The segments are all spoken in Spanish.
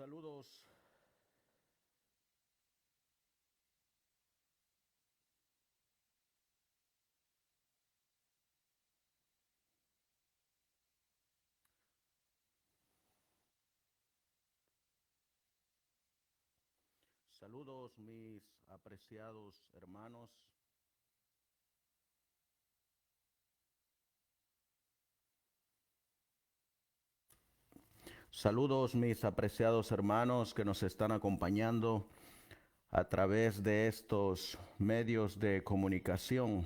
Saludos. Saludos mis apreciados hermanos. Saludos mis apreciados hermanos que nos están acompañando a través de estos medios de comunicación.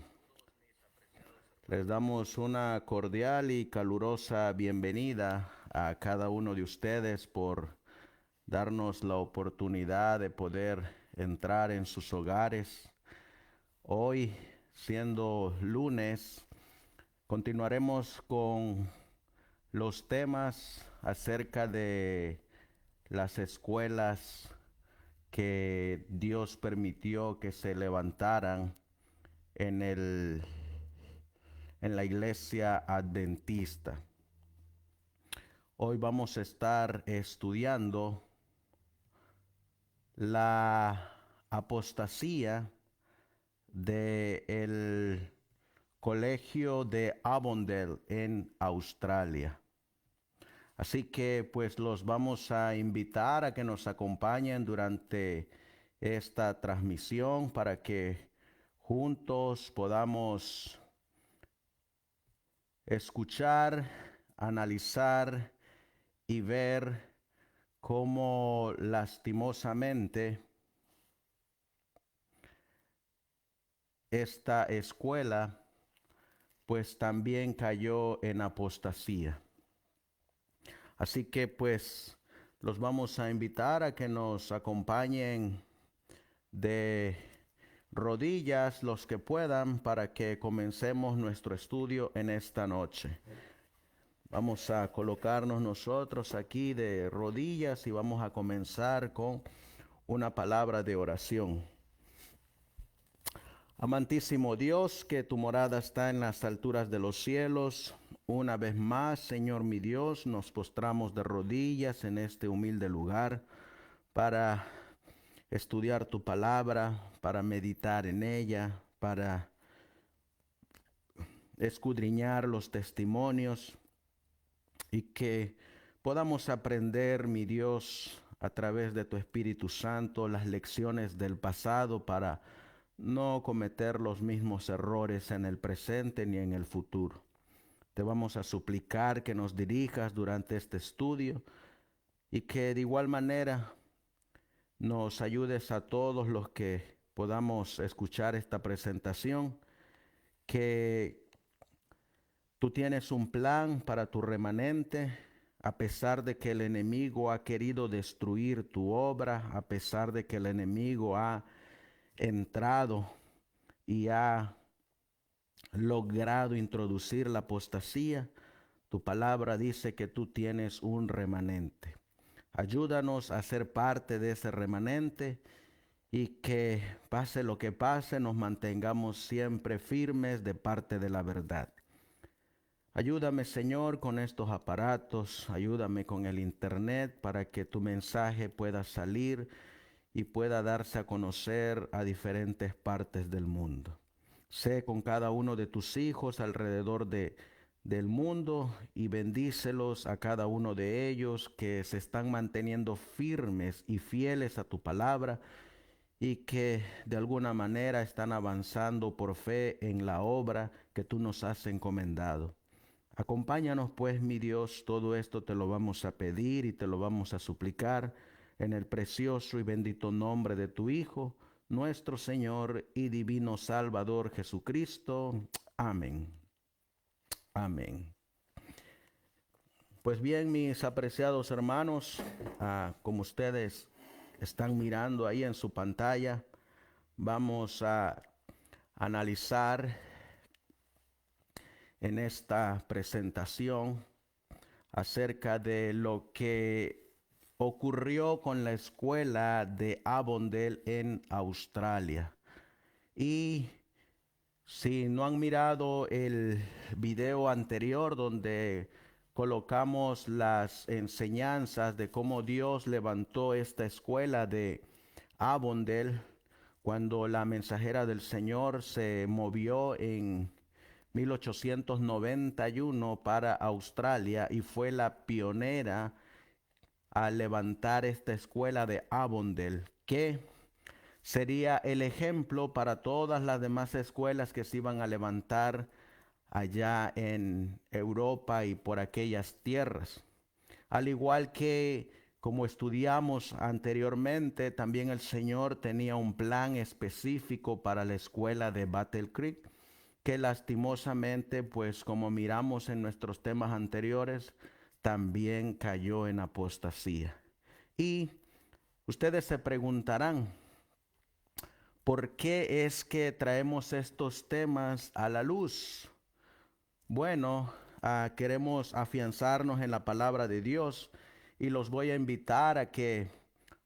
Les damos una cordial y calurosa bienvenida a cada uno de ustedes por darnos la oportunidad de poder entrar en sus hogares. Hoy, siendo lunes, continuaremos con los temas acerca de las escuelas que Dios permitió que se levantaran en en la iglesia adventista. Hoy vamos a estar estudiando la apostasía del colegio de Avondale en Australia. Así que pues los vamos a invitar a que nos acompañen durante esta transmisión para que juntos podamos escuchar, analizar y ver cómo lastimosamente esta escuela pues también cayó en apostasía. Así que pues los vamos a invitar a que nos acompañen de rodillas los que puedan para que comencemos nuestro estudio en esta noche. Vamos a colocarnos nosotros aquí de rodillas y vamos a comenzar con una palabra de oración. Amantísimo Dios, que tu morada está en las alturas de los cielos, una vez más, Señor mi Dios, nos postramos de rodillas en este humilde lugar para estudiar tu palabra, para meditar en ella, para escudriñar los testimonios y que podamos aprender, mi Dios, a través de tu Espíritu Santo, las lecciones del pasado para no cometer los mismos errores en el presente ni en el futuro. Te vamos a suplicar que nos dirijas durante este estudio y que de igual manera nos ayudes a todos los que podamos escuchar esta presentación, que tú tienes un plan para tu remanente, a pesar de que el enemigo ha querido destruir tu obra, a pesar de que el enemigo ha entrado y ha logrado introducir la apostasía. Tu palabra dice que tú tienes un remanente. Ayúdanos a ser parte de ese remanente y que pase lo que pase, nos mantengamos siempre firmes de parte de la verdad. Ayúdame, Señor, con estos aparatos, ayúdame con el internet para que tu mensaje pueda salir y pueda darse a conocer a diferentes partes del mundo. Sé con cada uno de tus hijos alrededor del mundo y bendícelos a cada uno de ellos que se están manteniendo firmes y fieles a tu palabra y que de alguna manera están avanzando por fe en la obra que tú nos has encomendado. Acompáñanos pues, mi Dios, todo esto te lo vamos a pedir y te lo vamos a suplicar en el precioso y bendito nombre de tu Hijo, nuestro Señor y divino Salvador Jesucristo. Amén. Amén. Pues bien, mis apreciados hermanos, como ustedes están mirando ahí en su pantalla, vamos a analizar en esta presentación acerca de lo que ocurrió con la escuela de Avondale en Australia. Y si no han mirado el video anterior donde colocamos las enseñanzas de cómo Dios levantó esta escuela de Avondale cuando la mensajera del Señor se movió en 1891 para Australia y fue la pionera a levantar esta escuela de Avondale, que sería el ejemplo para todas las demás escuelas que se iban a levantar allá en Europa y por aquellas tierras. Al igual que como estudiamos anteriormente, también el Señor tenía un plan específico para la escuela de Battle Creek, que lastimosamente, pues como miramos en nuestros temas anteriores, también cayó en apostasía. Y ustedes se preguntarán, ¿por qué es que traemos estos temas a la luz? Bueno, queremos afianzarnos en la palabra de Dios y los voy a invitar a que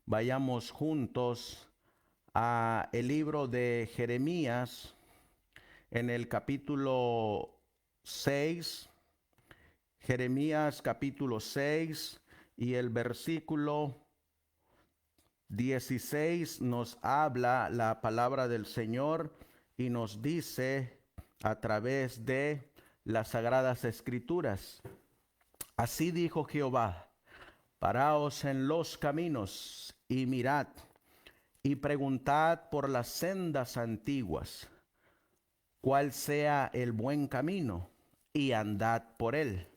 vayamos juntos a el libro de Jeremías en el capítulo 6, Jeremías capítulo 6 y el versículo 16 nos habla la palabra del Señor y nos dice a través de las sagradas escrituras: así dijo Jehová, paraos en los caminos y mirad y preguntad por las sendas antiguas, cuál sea el buen camino, y andad por él,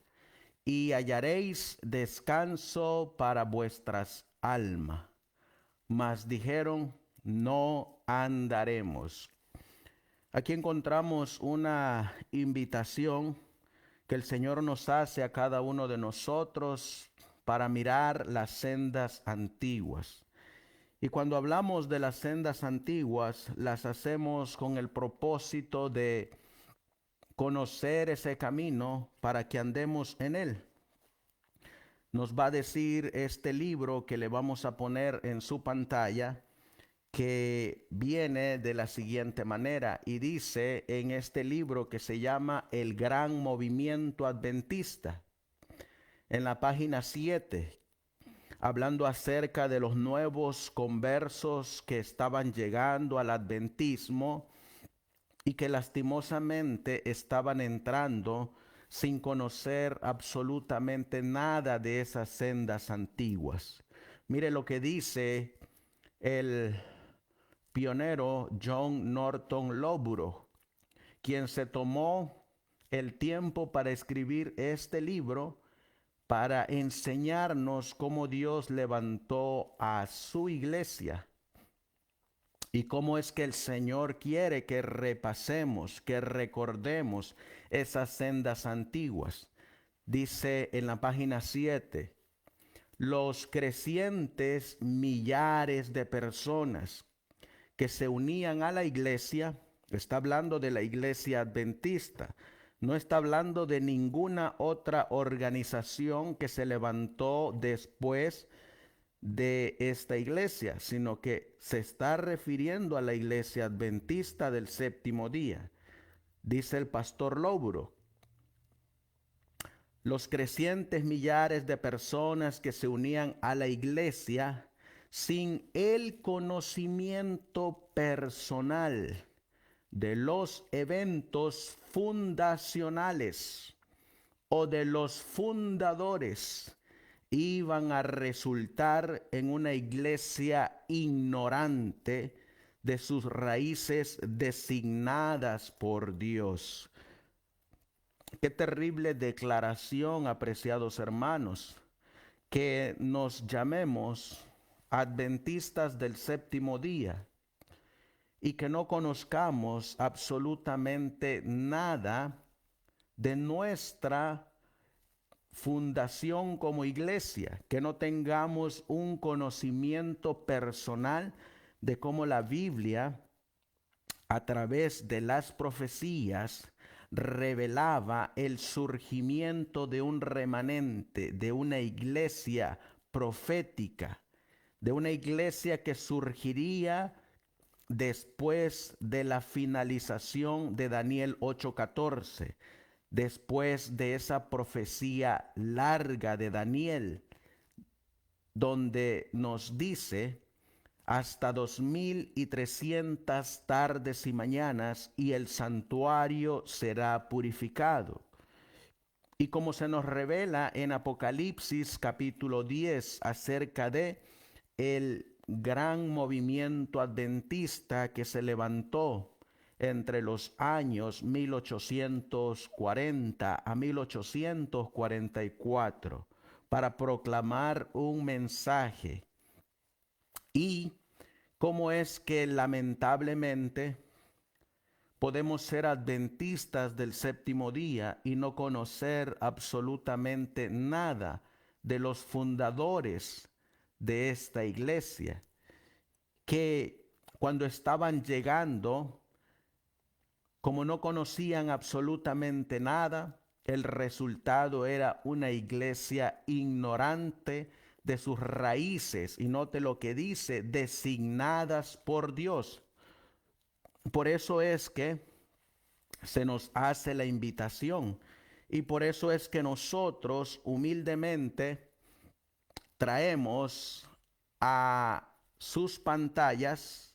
y hallaréis descanso para vuestras almas. Mas dijeron, no andaremos. Aquí encontramos una invitación que el Señor nos hace a cada uno de nosotros para mirar las sendas antiguas. Y cuando hablamos de las sendas antiguas, las hacemos con el propósito de conocer ese camino para que andemos en él. Nos va a decir este libro que le vamos a poner en su pantalla, que viene de la siguiente manera y dice en este libro que se llama El Gran Movimiento Adventista, en la página 7, hablando acerca de los nuevos conversos que estaban llegando al adventismo y que lastimosamente estaban entrando sin conocer absolutamente nada de esas sendas antiguas. Mire lo que dice el pionero John Norton Loughborough, quien se tomó el tiempo para escribir este libro para enseñarnos cómo Dios levantó a su iglesia y cómo es que el Señor quiere que repasemos, que recordemos esas sendas antiguas. Dice en la página 7, los crecientes millares de personas que se unían a la iglesia, está hablando de la iglesia adventista, no está hablando de ninguna otra organización que se levantó después de esta iglesia, sino que se está refiriendo a la iglesia adventista del séptimo día. Dice el pastor Loughborough, los crecientes millares de personas que se unían a la iglesia sin el conocimiento personal de los eventos fundacionales o de los fundadores, iban a resultar en una iglesia ignorante de sus raíces designadas por Dios. Qué terrible declaración, apreciados hermanos, que nos llamemos adventistas del séptimo día y que no conozcamos absolutamente nada de nuestra fundación como iglesia, que no tengamos un conocimiento personal de cómo la Biblia, a través de las profecías, revelaba el surgimiento de un remanente, de una iglesia profética, de una iglesia que surgiría después de la finalización de Daniel 8:14, después de esa profecía larga de Daniel, donde nos dice hasta 2300 tardes y mañanas y el santuario será purificado. Y como se nos revela en Apocalipsis capítulo 10 acerca de el gran movimiento adventista que se levantó entre los años 1840 a 1844 para proclamar un mensaje, y cómo es que lamentablemente podemos ser adventistas del séptimo día y no conocer absolutamente nada de los fundadores de esta iglesia, que cuando estaban llegando, como no conocían absolutamente nada, el resultado era una iglesia ignorante de sus raíces, y note lo que dice, designadas por Dios. Por eso es que se nos hace la invitación, y por eso es que nosotros humildemente traemos a sus pantallas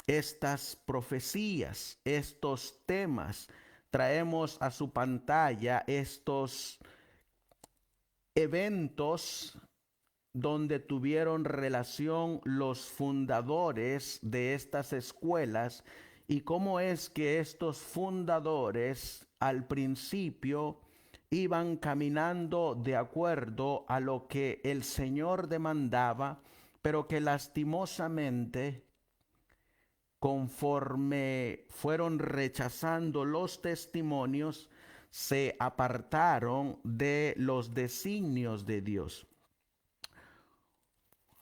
estas profecías, estos temas. Traemos a su pantalla estos eventos donde tuvieron relación los fundadores de estas escuelas, y cómo es que estos fundadores al principio iban caminando de acuerdo a lo que el Señor demandaba, pero que lastimosamente, conforme fueron rechazando los testimonios, se apartaron de los designios de Dios.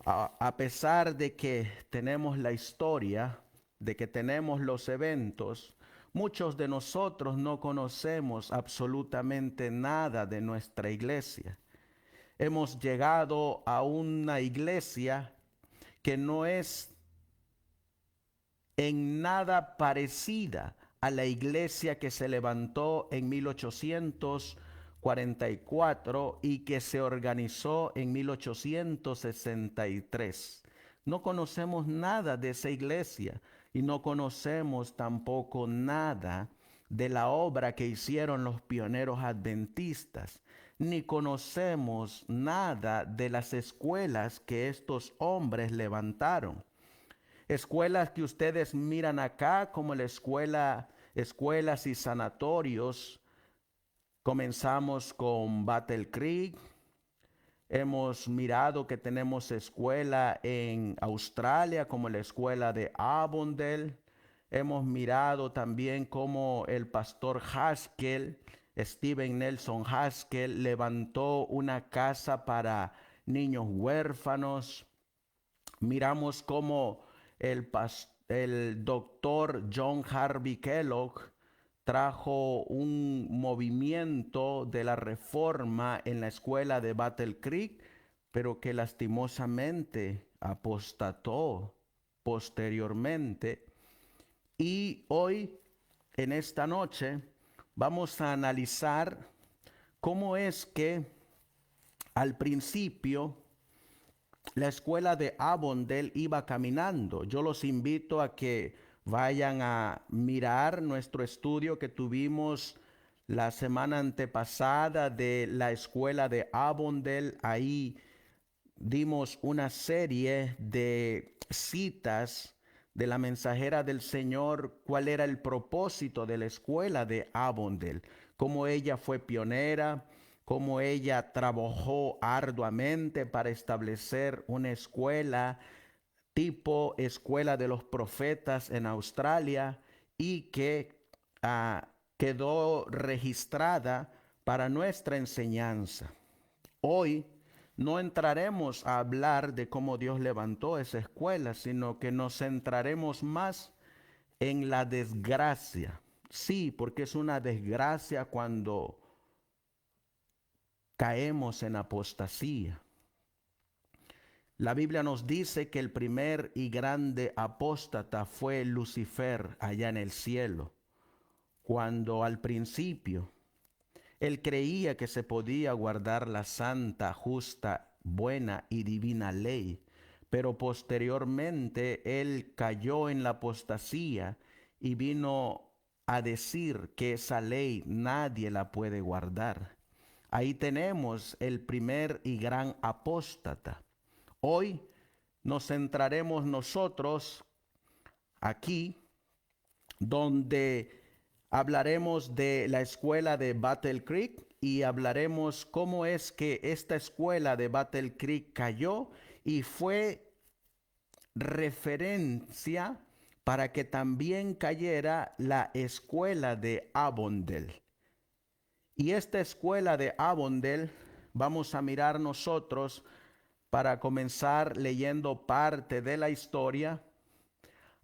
A pesar de que tenemos la historia, de que tenemos los eventos, muchos de nosotros no conocemos absolutamente nada de nuestra iglesia. Hemos llegado a una iglesia que no es en nada parecida a la iglesia que se levantó en 1844 y que se organizó en 1863. No conocemos nada de esa iglesia y no conocemos tampoco nada de la obra que hicieron los pioneros adventistas, ni conocemos nada de las escuelas que estos hombres levantaron. Escuelas que ustedes miran acá como escuelas y sanatorios. Comenzamos con Battle Creek. Hemos mirado que tenemos escuela en Australia como la escuela de Avondale. Hemos mirado también como el pastor Haskell, Steven Nelson Haskell, levantó una casa para niños huérfanos. Miramos cómo el doctor John Harvey Kellogg trajo un movimiento de la reforma en la escuela de Battle Creek, pero que lastimosamente apostató posteriormente. Y hoy, en esta noche, vamos a analizar cómo es que al principio la escuela de Avondale iba caminando. Yo los invito a que vayan a mirar nuestro estudio que tuvimos la semana antepasada de la escuela de Avondale. Ahí dimos una serie de citas de la mensajera del Señor, cuál era el propósito de la escuela de Avondale, cómo ella fue pionera, cómo ella trabajó arduamente para establecer una escuela tipo escuela de los profetas en Australia, y que quedó registrada para nuestra enseñanza. Hoy no entraremos a hablar de cómo Dios levantó esa escuela, sino que nos centraremos más en la desgracia. Sí, porque es una desgracia cuando caemos en apostasía. La Biblia nos dice que el primer y grande apóstata fue Lucifer allá en el cielo, cuando al principio Él creía que se podía guardar la santa, justa, buena y divina ley, pero posteriormente él cayó en la apostasía y vino a decir que esa ley nadie la puede guardar. Ahí tenemos el primer y gran apóstata. Hoy nos centraremos nosotros aquí, donde hablaremos de la escuela de Battle Creek y hablaremos cómo es que esta escuela de Battle Creek cayó y fue referencia para que también cayera la escuela de Avondale. Y esta escuela de Avondale vamos a mirar nosotros para comenzar leyendo parte de la historia,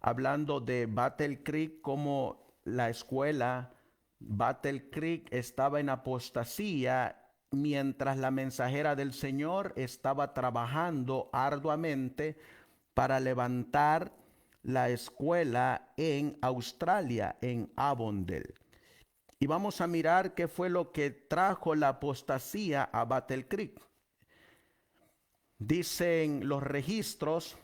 hablando de Battle Creek, como la escuela Battle Creek estaba en apostasía mientras la mensajera del Señor estaba trabajando arduamente para levantar la escuela en Australia, en Avondale. Y vamos a mirar qué fue lo que trajo la apostasía a Battle Creek. Dicen los registros,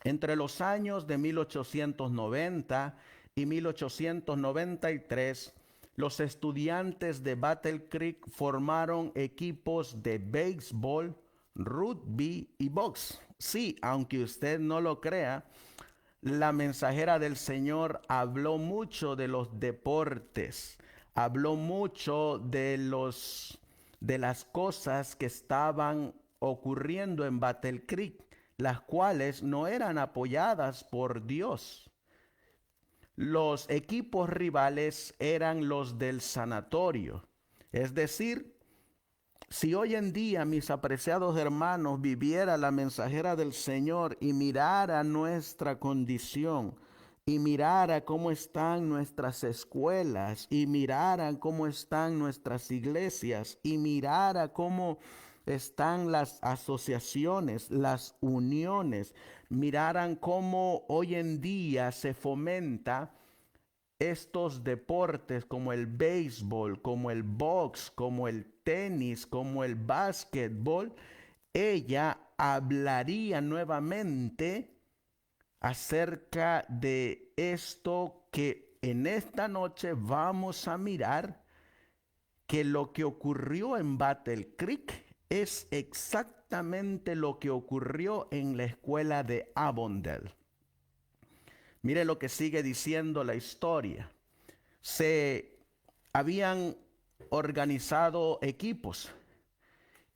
entre los años de 1890 y 1893, los estudiantes de Battle Creek formaron equipos de béisbol, rugby y box. Sí, aunque usted no lo crea, la mensajera del Señor habló mucho de los deportes, habló mucho de las cosas que estaban ocurriendo en Battle Creek, las cuales no eran apoyadas por Dios. Los equipos rivales eran los del sanatorio. Es decir, si hoy en día, mis apreciados hermanos, viviera la mensajera del Señor y mirara nuestra condición, y mirara cómo están nuestras escuelas, y mirara cómo están nuestras iglesias, y mirara cómo están las asociaciones, las uniones, miraran cómo hoy en día se fomenta estos deportes como el béisbol, como el box, como el tenis, como el básquetbol, ella hablaría nuevamente acerca de esto que en esta noche vamos a mirar, que lo que ocurrió en Battle Creek es exactamente lo que ocurrió en la escuela de Avondale. Mire lo que sigue diciendo la historia. Se habían organizado equipos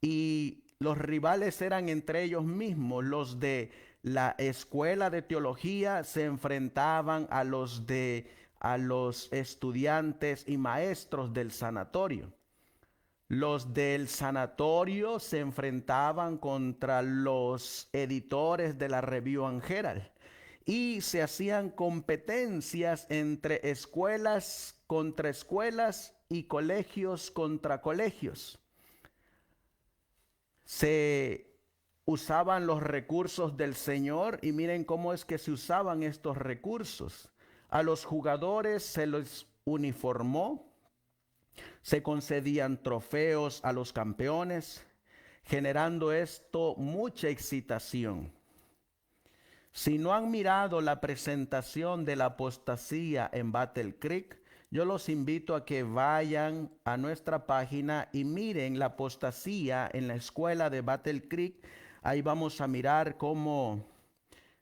y los rivales eran entre ellos mismos. Los de la escuela de teología se enfrentaban a los estudiantes y maestros del sanatorio. Los del sanatorio se enfrentaban contra los editores de la Review and Herald y se hacían competencias entre escuelas contra escuelas y colegios contra colegios. Se usaban los recursos del Señor y miren cómo es que se usaban estos recursos. A los jugadores se les uniformó, se concedían trofeos a los campeones, generando esto mucha excitación. Si no han mirado la presentación de la apostasía en Battle Creek, yo los invito a que vayan a nuestra página y miren la apostasía en la escuela de Battle Creek. Ahí vamos a mirar cómo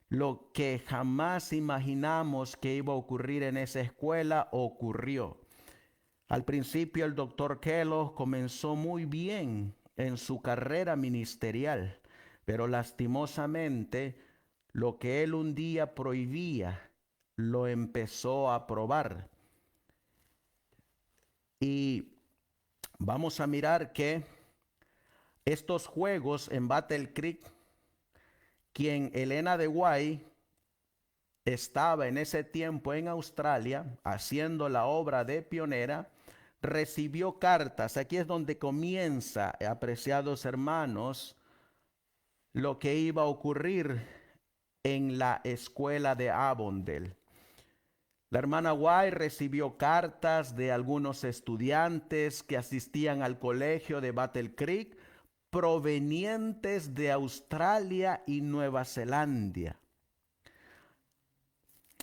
lo que jamás imaginamos que iba a ocurrir en esa escuela ocurrió. Al principio el doctor Kellogg comenzó muy bien en su carrera ministerial, pero lastimosamente lo que él un día prohibía lo empezó a aprobar. Y vamos a mirar que estos juegos en Battle Creek, quien Helena de White estaba en ese tiempo en Australia haciendo la obra de pionera, recibió cartas. Aquí es donde comienza, apreciados hermanos, lo que iba a ocurrir en la escuela de Avondale. La hermana White recibió cartas de algunos estudiantes que asistían al colegio de Battle Creek provenientes de Australia y Nueva Zelanda.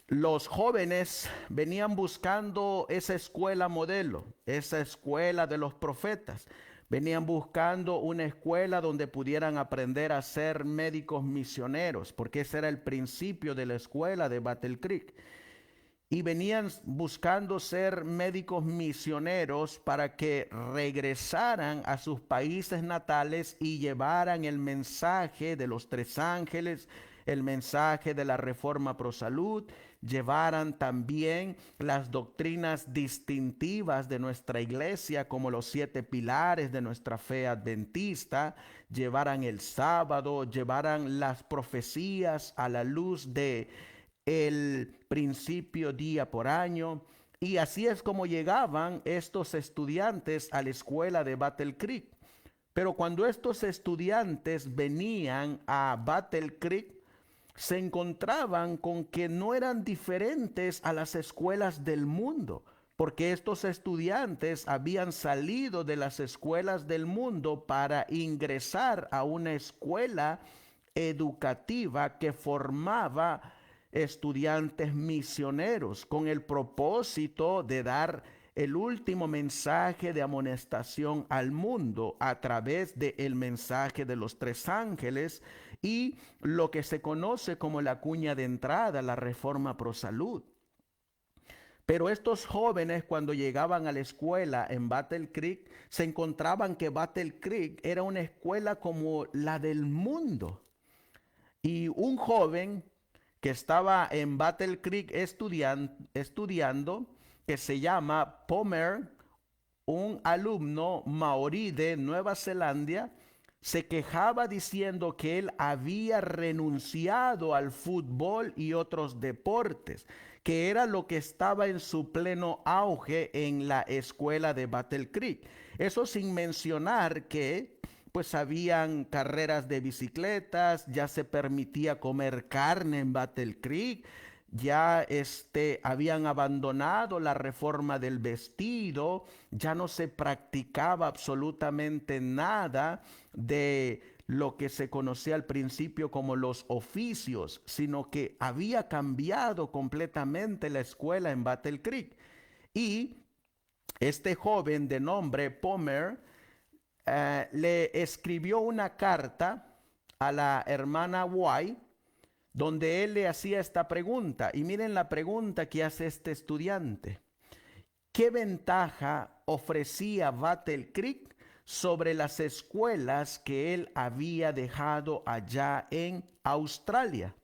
Los jóvenes venían buscando esa escuela modelo, esa escuela de los profetas. Venían buscando una escuela donde pudieran aprender a ser médicos misioneros, porque ese era el principio de la escuela de Battle Creek. Y venían buscando ser médicos misioneros para que regresaran a sus países natales y llevaran el mensaje de los tres ángeles, el mensaje de la reforma pro salud, llevaran también las doctrinas distintivas de nuestra iglesia, como los 7 pilares de nuestra fe adventista, llevaran el sábado, llevaran las profecías a la luz de el principio día por año. Y así es como llegaban estos estudiantes a la escuela de Battle Creek. Pero cuando estos estudiantes venían a Battle Creek, se encontraban con que no eran diferentes a las escuelas del mundo, porque estos estudiantes habían salido de las escuelas del mundo para ingresar a una escuela educativa que formaba estudiantes misioneros con el propósito de dar el último mensaje de amonestación al mundo a través del mensaje de los tres ángeles y lo que se conoce como la cuña de entrada, la reforma pro salud. Pero estos jóvenes, cuando llegaban a la escuela en Battle Creek, se encontraban que Battle Creek era una escuela como la del mundo. Y un joven que estaba en Battle Creek estudiando, que se llama Pomer, un alumno maorí de Nueva Zelanda, se quejaba diciendo que él había renunciado al fútbol y otros deportes, que era lo que estaba en su pleno auge en la escuela de Battle Creek. Eso sin mencionar que pues habían carreras de bicicletas, ya se permitía comer carne en Battle Creek, ya habían abandonado la reforma del vestido, ya no se practicaba absolutamente nada de lo que se conocía al principio como los oficios, sino que había cambiado completamente la escuela en Battle Creek. Y este joven de nombre Pomer le escribió una carta a la hermana White donde él le hacía esta pregunta. Y miren la pregunta que hace este estudiante. ¿Qué ventaja ofrecía Battle Creek sobre las escuelas que él había dejado allá en Australia?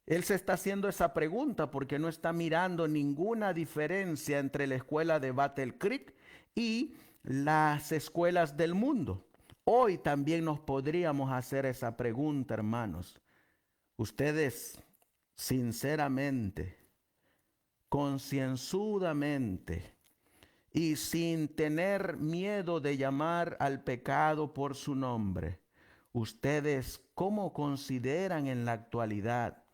Él se está haciendo esa pregunta porque no está mirando ninguna diferencia entre la escuela de Battle Creek y las escuelas del mundo. Hoy también nos podríamos hacer esa pregunta, hermanos. Ustedes, sinceramente, concienzudamente y sin tener miedo de llamar al pecado por su nombre, ustedes, ¿cómo consideran en la actualidad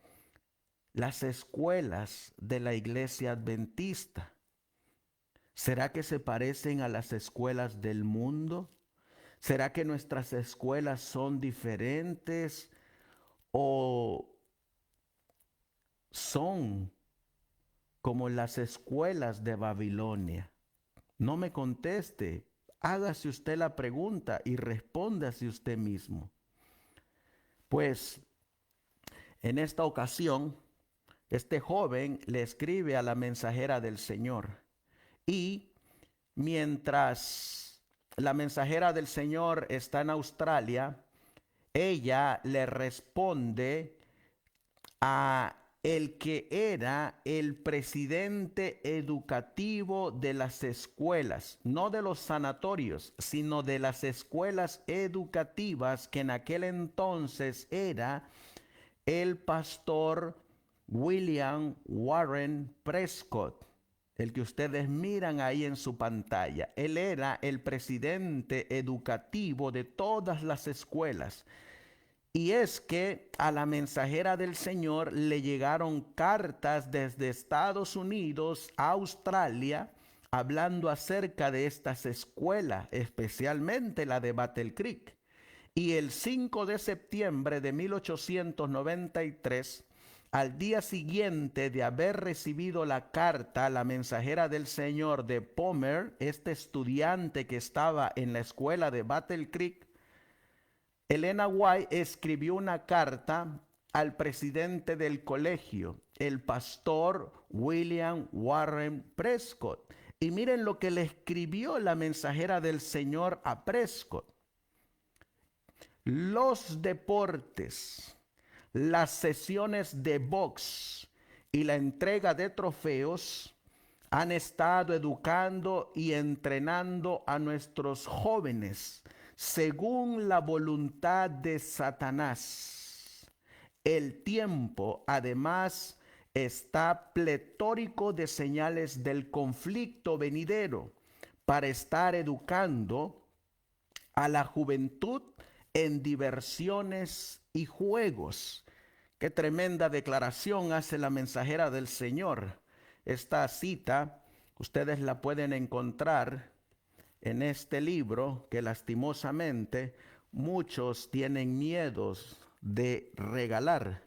las escuelas de la iglesia adventista? ¿Será que se parecen a las escuelas del mundo? ¿Será que nuestras escuelas son diferentes o son como las escuelas de Babilonia? No me conteste, hágase usted la pregunta y respóndase usted mismo. Pues en esta ocasión, este joven le escribe a la mensajera del Señor y mientras la mensajera del Señor está en Australia, ella le responde a el que era el presidente educativo de las escuelas, no de los sanatorios, sino de las escuelas educativas, que en aquel entonces era el pastor William Warren Prescott, el que ustedes miran ahí en su pantalla. Él era el presidente educativo de todas las escuelas. Y es que a la mensajera del Señor le llegaron cartas desde Estados Unidos a Australia hablando acerca de estas escuelas, especialmente la de Battle Creek. Y el 5 de septiembre de 1893, al día siguiente de haber recibido la carta, la mensajera del Señor de Palmer, este estudiante que estaba en la escuela de Battle Creek, Elena White escribió una carta al presidente del colegio, el pastor William Warren Prescott. Y miren lo que le escribió la mensajera del Señor a Prescott. Los deportes, las sesiones de box y la entrega de trofeos han estado educando y entrenando a nuestros jóvenes según la voluntad de Satanás. El tiempo, además, está pletórico de señales del conflicto venidero para estar educando a la juventud en diversiones y juegos. Qué tremenda declaración hace la mensajera del Señor. Esta cita ustedes la pueden encontrar en este libro que lastimosamente muchos tienen miedos de regalar.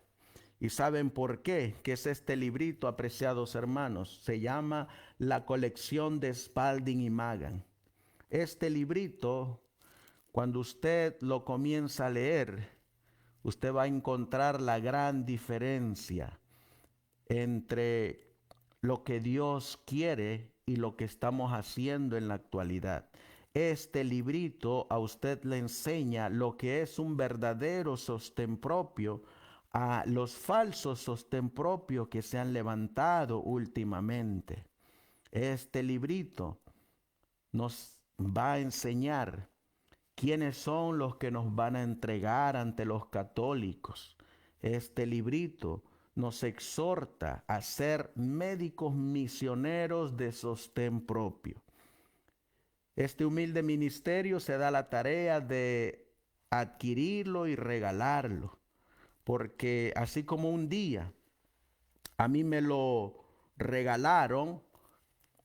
¿Y saben por qué? Que es este librito, apreciados hermanos. Se llama La colección de Spalding y Magan. Este librito, cuando usted lo comienza a leer, usted va a encontrar la gran diferencia entre lo que Dios quiere y lo que estamos haciendo en la actualidad. Este librito a usted le enseña lo que es un verdadero sostén propio a los falsos sostén propios que se han levantado últimamente. Este librito nos va a enseñar quiénes son los que nos van a entregar ante los católicos. Este librito nos exhorta a ser médicos misioneros de sostén propio. Este humilde ministerio se da la tarea de adquirirlo y regalarlo, porque así como un día a mí me lo regalaron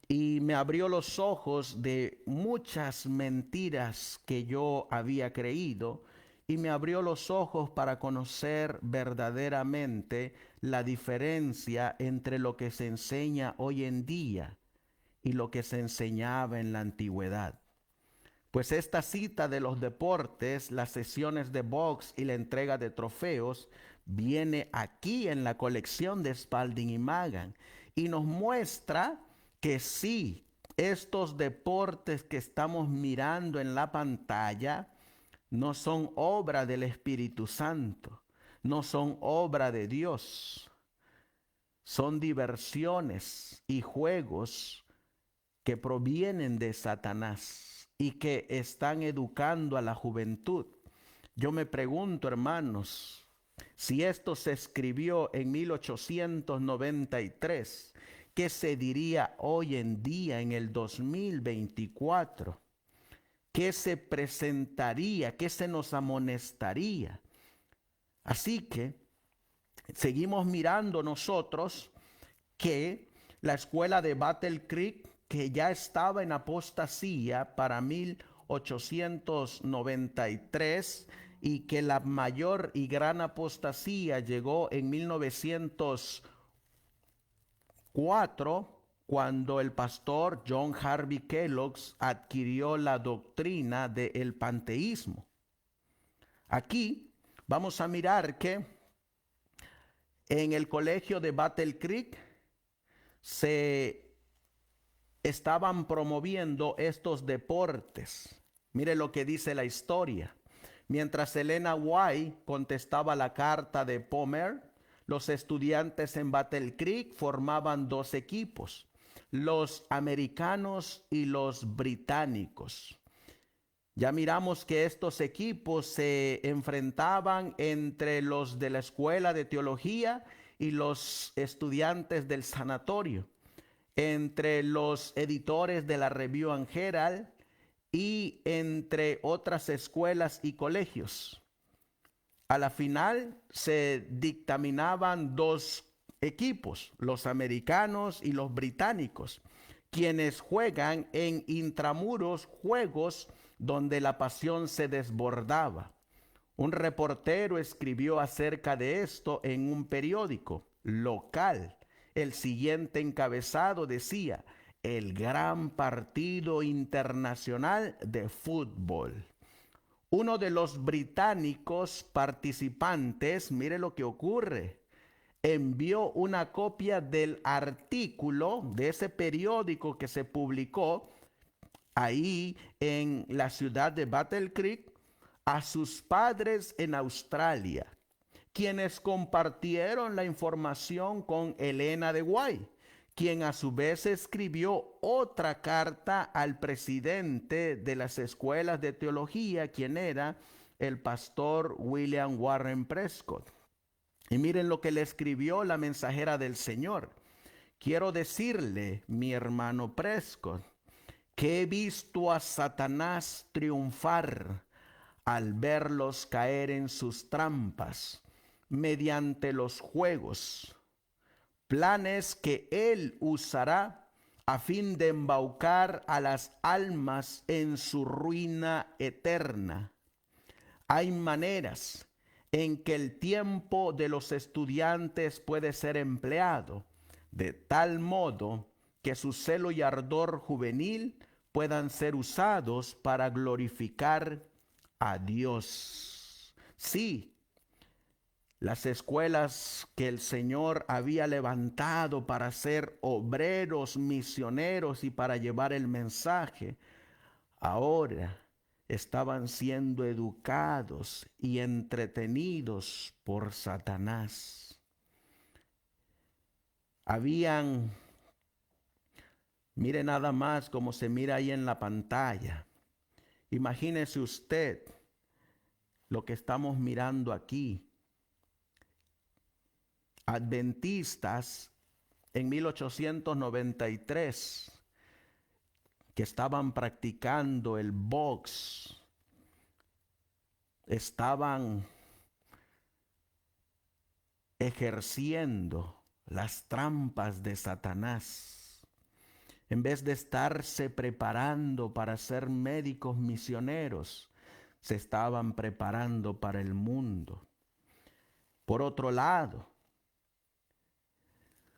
y me abrió los ojos de muchas mentiras que yo había creído, y me abrió los ojos para conocer verdaderamente la diferencia entre lo que se enseña hoy en día y lo que se enseñaba en la antigüedad. Pues esta cita de los deportes, las sesiones de box y la entrega de trofeos viene aquí en la colección de Spalding y Magan y nos muestra que sí, estos deportes que estamos mirando en la pantalla no son obra del Espíritu Santo, no son obra de Dios, son diversiones y juegos que provienen de Satanás y que están educando a la juventud. Yo me pregunto, hermanos, si esto se escribió en 1893, ¿qué se diría hoy en día en el 2024? ¿Qué se presentaría? ¿Qué se nos amonestaría? Así que seguimos mirando nosotros que la escuela de Battle Creek, que ya estaba en apostasía para 1893 y que la mayor y gran apostasía llegó en 1904, cuando el pastor John Harvey Kellogg adquirió la doctrina del panteísmo. Aquí vamos a mirar que en el colegio de Battle Creek se estaban promoviendo estos deportes. Mire lo que dice la historia. Mientras Elena White contestaba la carta de Palmer, los estudiantes en Battle Creek formaban dos equipos, los americanos y los británicos. Ya miramos que estos equipos se enfrentaban entre los de la escuela de teología y los estudiantes del sanatorio, entre los editores de la Review and Herald y entre otras escuelas y colegios. A la final se dictaminaban dos equipos, los americanos y los británicos, quienes juegan en intramuros juegos donde la pasión se desbordaba. Un reportero escribió acerca de esto en un periódico local. El siguiente encabezado decía: el gran partido internacional de fútbol. Uno de los británicos participantes, mire lo que ocurre, envió una copia del artículo de ese periódico que se publicó ahí en la ciudad de Battle Creek a sus padres en Australia, quienes compartieron la información con Elena de White, quien a su vez escribió otra carta al presidente de las escuelas de teología, quien era el pastor William Warren Prescott. Y miren lo que le escribió la mensajera del Señor. Quiero decirle, mi hermano Prescott, que he visto a Satanás triunfar al verlos caer en sus trampas mediante los juegos, planes que él usará a fin de embaucar a las almas en su ruina eterna. Hay maneras en que el tiempo de los estudiantes puede ser empleado de tal modo que su celo y ardor juvenil puedan ser usados para glorificar a Dios. Sí, las escuelas que el Señor había levantado para ser obreros, misioneros y para llevar el mensaje, ahora estaban siendo educados y entretenidos por Satanás. Mire nada más como se mira ahí en la pantalla. Imagínese usted lo que estamos mirando aquí. Adventistas en 1893 que estaban practicando el box, estaban ejerciendo las trampas de Satanás. En vez de estarse preparando para ser médicos misioneros, se estaban preparando para el mundo. Por otro lado,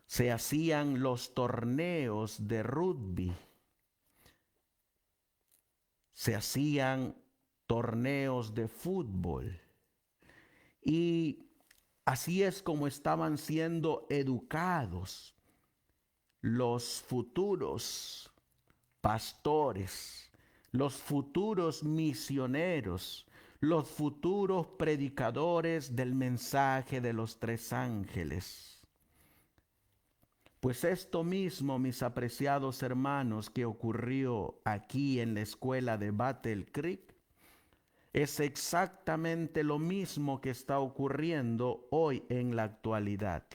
se hacían los torneos de rugby, se hacían torneos de fútbol, y así es como estaban siendo educados los futuros pastores, los futuros misioneros, los futuros predicadores del mensaje de los tres ángeles. Pues esto mismo, mis apreciados hermanos, que ocurrió aquí en la escuela de Battle Creek, es exactamente lo mismo que está ocurriendo hoy en la actualidad.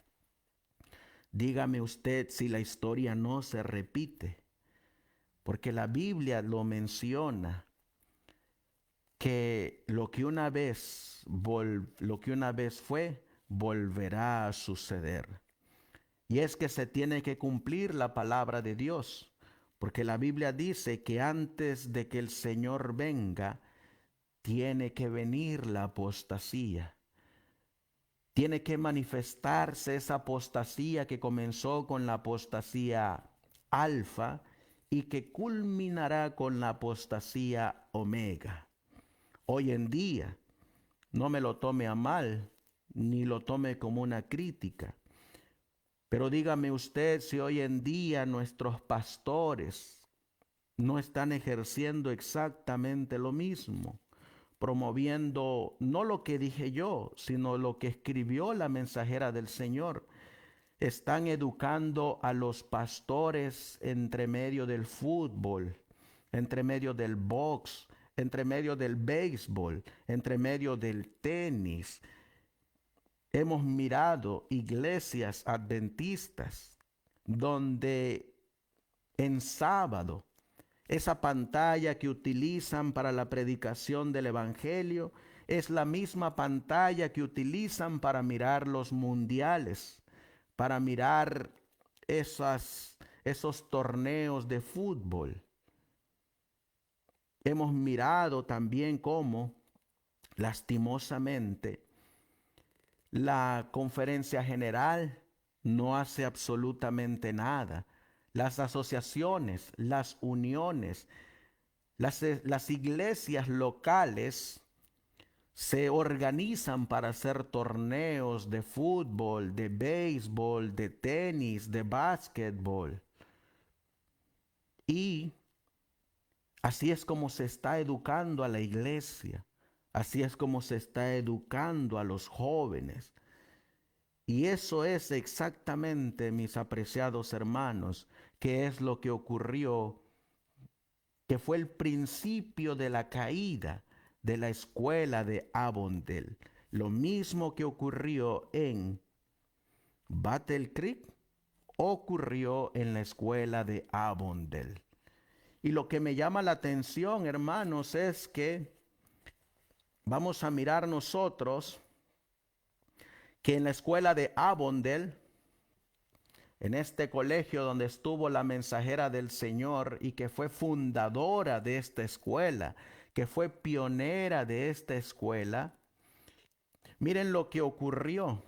Dígame usted si la historia no se repite, porque la Biblia lo menciona, que lo que una vez fue, volverá a suceder. Y es que se tiene que cumplir la palabra de Dios, porque la Biblia dice que antes de que el Señor venga, tiene que venir la apostasía. Tiene que manifestarse esa apostasía que comenzó con la apostasía alfa y que culminará con la apostasía omega. Hoy en día, no me lo tome a mal, ni lo tome como una crítica, pero dígame usted si hoy en día nuestros pastores no están ejerciendo exactamente lo mismo, promoviendo no lo que dije yo, sino lo que escribió la mensajera del Señor. Están educando a los pastores entre medio del fútbol, entre medio del box, entre medio del béisbol, entre medio del tenis. Hemos mirado iglesias adventistas donde en sábado esa pantalla que utilizan para la predicación del evangelio es la misma pantalla que utilizan para mirar los mundiales, para mirar esos torneos de fútbol. Hemos mirado también cómo, lastimosamente, la conferencia general no hace absolutamente nada. Las asociaciones, las uniones, las iglesias locales se organizan para hacer torneos de fútbol, de béisbol, de tenis, de básquetbol. Y así es como se está educando a la iglesia. Así es como se está educando a los jóvenes. Y eso es exactamente, mis apreciados hermanos, que es lo que ocurrió, que fue el principio de la caída de la escuela de Avondale. Lo mismo que ocurrió en Battle Creek, ocurrió en la escuela de Avondale. Y lo que me llama la atención, hermanos, es que vamos a mirar nosotros que en la escuela de Avondale, en este colegio donde estuvo la mensajera del Señor y que fue fundadora de esta escuela, que fue pionera de esta escuela, miren lo que ocurrió.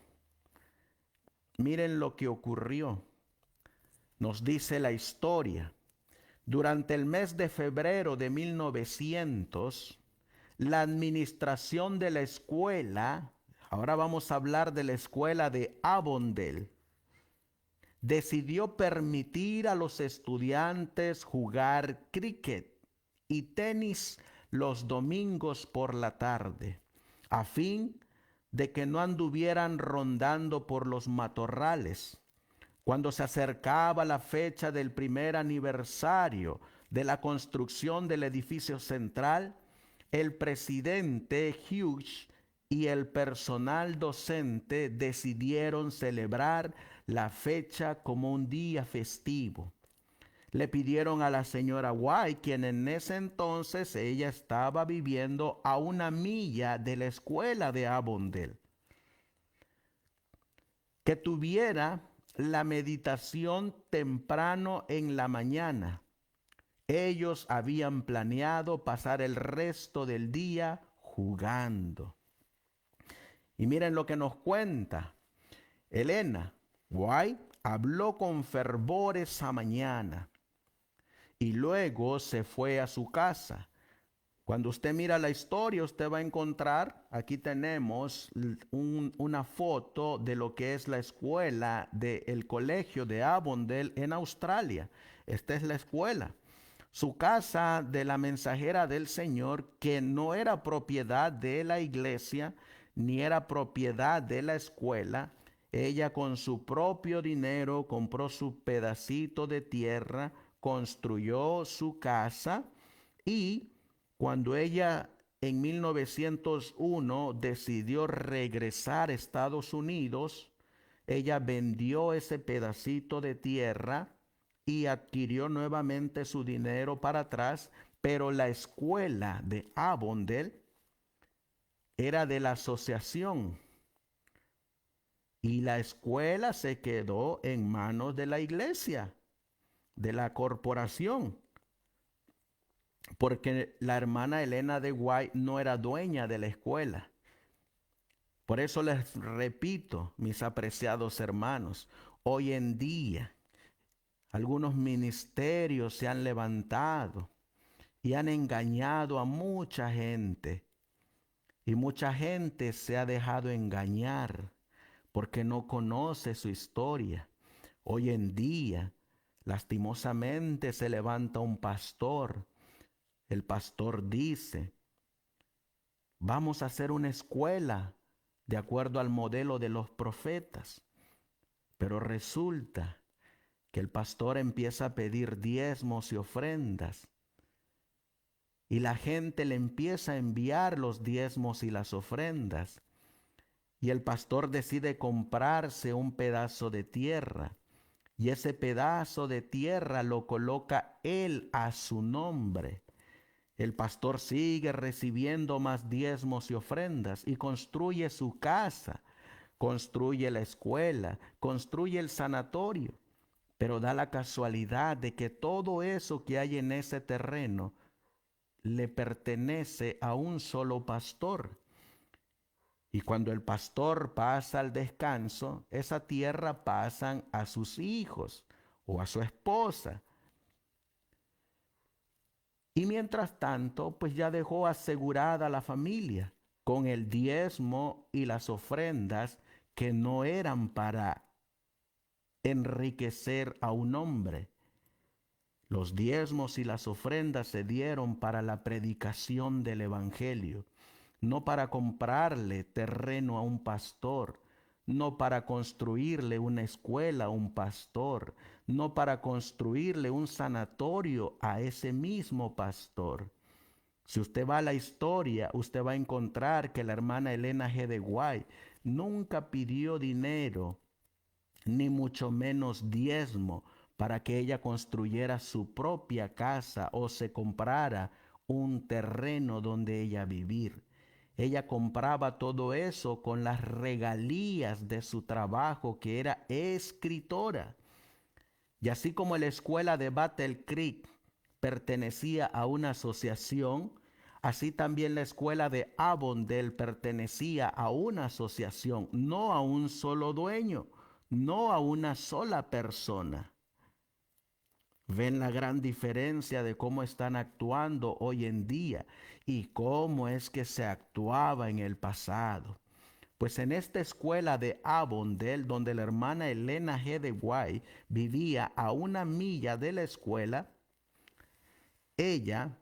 Miren lo que ocurrió. Nos dice la historia. Durante el mes de febrero de 1900, la administración de la escuela, ahora vamos a hablar de la escuela de Avondale, decidió permitir a los estudiantes jugar cricket y tenis los domingos por la tarde, a fin de que no anduvieran rondando por los matorrales. Cuando se acercaba la fecha del primer aniversario de la construcción del edificio central, el presidente Hughes y el personal docente decidieron celebrar la fecha como un día festivo. Le pidieron a la señora White, quien en ese entonces ella estaba viviendo a 1 milla de la escuela de Avondale, que tuviera la meditación temprano en la mañana. Ellos habían planeado pasar el resto del día jugando. Y miren lo que nos cuenta. Elena White habló con fervor esa mañana y luego se fue a su casa. Cuando usted mira la historia, usted va a encontrar, aquí tenemos una foto de lo que es la escuela del colegio de Avondale en Australia. Esta es la escuela. Su casa de la mensajera del Señor, que no era propiedad de la iglesia, ni era propiedad de la escuela. Ella con su propio dinero compró su pedacito de tierra, construyó su casa y cuando ella en 1901 decidió regresar a Estados Unidos, ella vendió ese pedacito de tierra y adquirió nuevamente su dinero para atrás, pero la escuela de Avondale era de la asociación y la escuela se quedó en manos de la iglesia, de la corporación, porque la hermana Elena de White no era dueña de la escuela. Por eso les repito, mis apreciados hermanos, hoy en día algunos ministerios se han levantado y han engañado a mucha gente. Y mucha gente se ha dejado engañar porque no conoce su historia. Hoy en día, lastimosamente, se levanta un pastor. El pastor dice, vamos a hacer una escuela de acuerdo al modelo de los profetas. Pero resulta que el pastor empieza a pedir diezmos y ofrendas. Y la gente le empieza a enviar los diezmos y las ofrendas. Y el pastor decide comprarse un pedazo de tierra. Y ese pedazo de tierra lo coloca él a su nombre. El pastor sigue recibiendo más diezmos y ofrendas y construye su casa, construye la escuela, construye el sanatorio. Pero da la casualidad de que todo eso que hay en ese terreno le pertenece a un solo pastor. Y cuando el pastor pasa al descanso, esa tierra pasan a sus hijos o a su esposa. Y mientras tanto, pues ya dejó asegurada la familia con el diezmo y las ofrendas que no eran para enriquecer a un hombre. Los diezmos y las ofrendas se dieron para la predicación del evangelio, no para comprarle terreno a un pastor, no para construirle una escuela a un pastor, no para construirle un sanatorio a ese mismo pastor. Si usted va a la historia, usted va a encontrar que la hermana Elena G. de White nunca pidió dinero, ni mucho menos diezmo, para que ella construyera su propia casa o se comprara un terreno donde ella vivir. Ella compraba todo eso con las regalías de su trabajo, que era escritora. Y así como la escuela de Battle Creek pertenecía a una asociación, así también la escuela de Avondale pertenecía a una asociación, no a un solo dueño, no a una sola persona. ¿Ven la gran diferencia de cómo están actuando hoy en día y cómo es que se actuaba en el pasado? Pues en esta escuela de Avondale, donde la hermana Elena G. de White vivía a 1 milla de la escuela, ella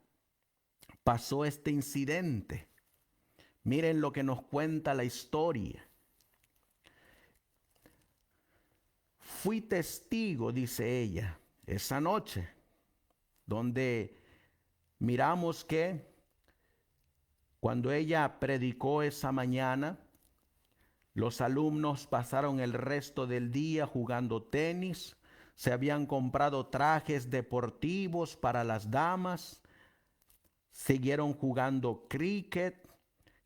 pasó este incidente. Miren lo que nos cuenta la historia. Fui testigo, dice ella, esa noche, donde miramos que cuando ella predicó esa mañana, los alumnos pasaron el resto del día jugando tenis, se habían comprado trajes deportivos para las damas, siguieron jugando cricket,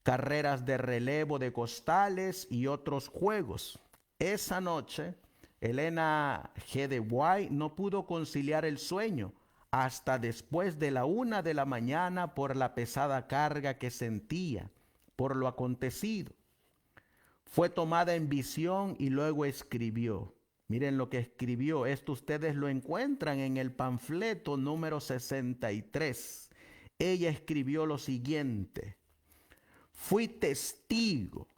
carreras de relevo de costales y otros juegos. Esa noche, Elena G. de White no pudo conciliar el sueño hasta después de la 1 de la mañana por la pesada carga que sentía por lo acontecido. Fue tomada en visión y luego escribió. Miren lo que escribió. Esto ustedes lo encuentran en el panfleto número 63. Ella escribió lo siguiente: fui testigo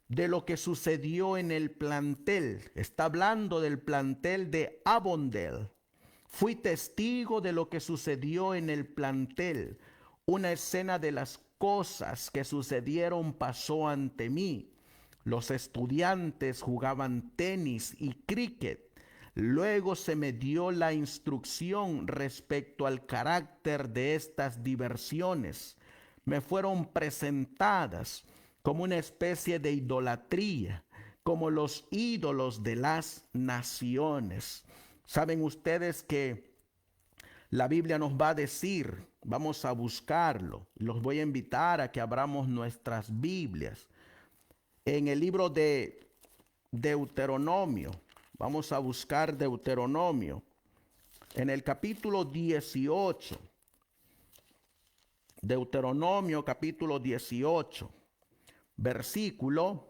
de lo que sucedió en el plantel. Está hablando del plantel de Avondale. Fui testigo de lo que sucedió en el plantel. Una escena de las cosas que sucedieron pasó ante mí. Los estudiantes jugaban tenis y cricket. Luego se me dio la instrucción respecto al carácter de estas diversiones. Me fueron presentadas como una especie de idolatría, como los ídolos de las naciones. Saben ustedes que la Biblia nos va a decir, vamos a buscarlo, los voy a invitar a que abramos nuestras Biblias. En el libro de Deuteronomio, vamos a buscar Deuteronomio, en el capítulo 18, Deuteronomio capítulo 18, versículo,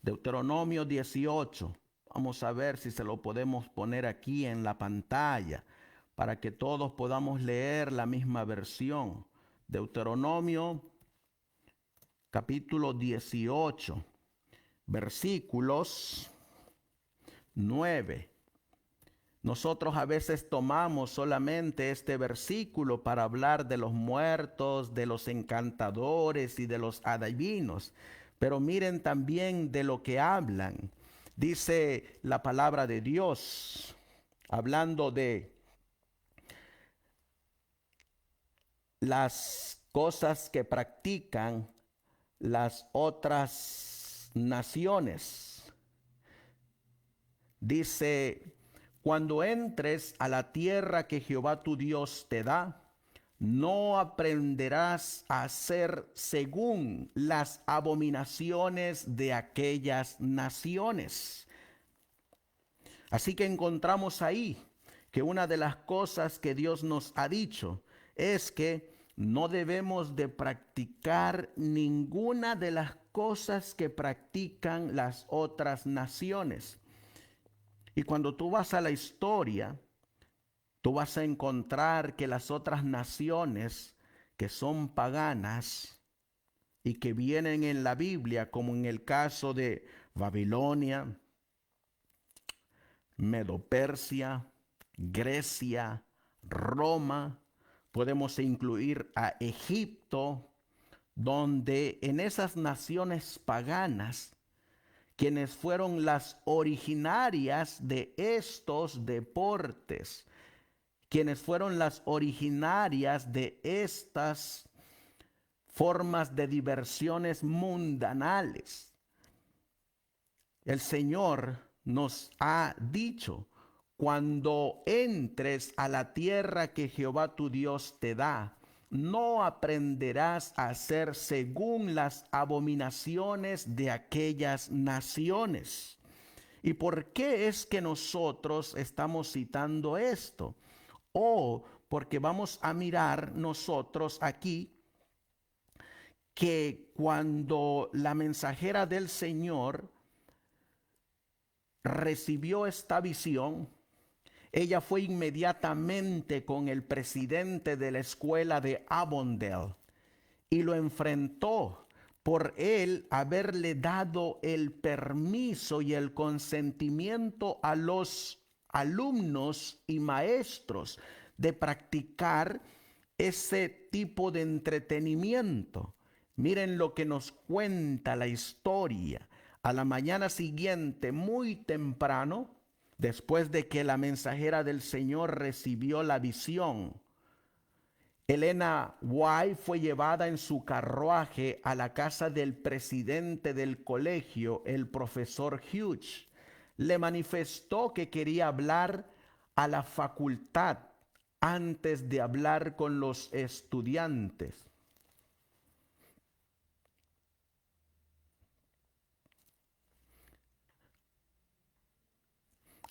Deuteronomio 18, vamos a ver si se lo podemos poner aquí en la pantalla, para que todos podamos leer la misma versión. Deuteronomio capítulo 18, versículos 9. Nosotros a veces tomamos solamente este versículo para hablar de los muertos, de los encantadores y de los adivinos, pero miren también de lo que hablan. Dice la palabra de Dios, hablando de las cosas que practican las otras naciones. Dice: cuando entres a la tierra que Jehová tu Dios te da, no aprenderás a hacer según las abominaciones de aquellas naciones. Así que encontramos ahí que una de las cosas que Dios nos ha dicho es que no debemos de practicar ninguna de las cosas que practican las otras naciones. Y cuando tú vas a la historia, tú vas a encontrar que las otras naciones que son paganas y que vienen en la Biblia, como en el caso de Babilonia, Medo-Persia, Grecia, Roma, podemos incluir a Egipto, donde en esas naciones paganas, quienes fueron las originarias de estos deportes, quienes fueron las originarias de estas formas de diversiones mundanales. El Señor nos ha dicho, cuando entres a la tierra que Jehová tu Dios te da, no aprenderás a hacer según las abominaciones de aquellas naciones. ¿Y por qué es que nosotros estamos citando esto? Porque vamos a mirar nosotros aquí que cuando la mensajera del Señor recibió esta visión, ella fue inmediatamente con el presidente de la escuela de Avondale y lo enfrentó por él haberle dado el permiso y el consentimiento a los alumnos y maestros de practicar ese tipo de entretenimiento. Miren lo que nos cuenta la historia. A la mañana siguiente, muy temprano, después de que la mensajera del Señor recibió la visión, Elena White fue llevada en su carruaje a la casa del presidente del colegio, el profesor Hughes. Le manifestó que quería hablar a la facultad antes de hablar con los estudiantes.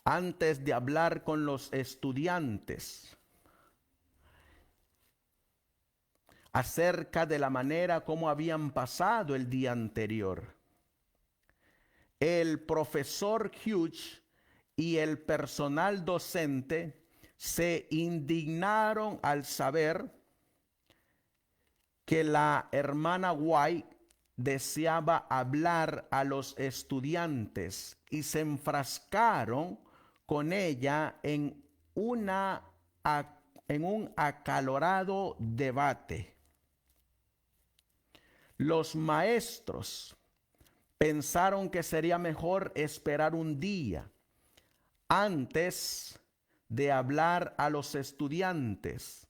Antes de hablar con los estudiantes acerca de la manera como habían pasado el día anterior. El profesor Hughes y el personal docente se indignaron al saber que la hermana White deseaba hablar a los estudiantes y se enfrascaron con ella en un acalorado debate. Los maestros pensaron que sería mejor esperar un día antes de hablar a los estudiantes.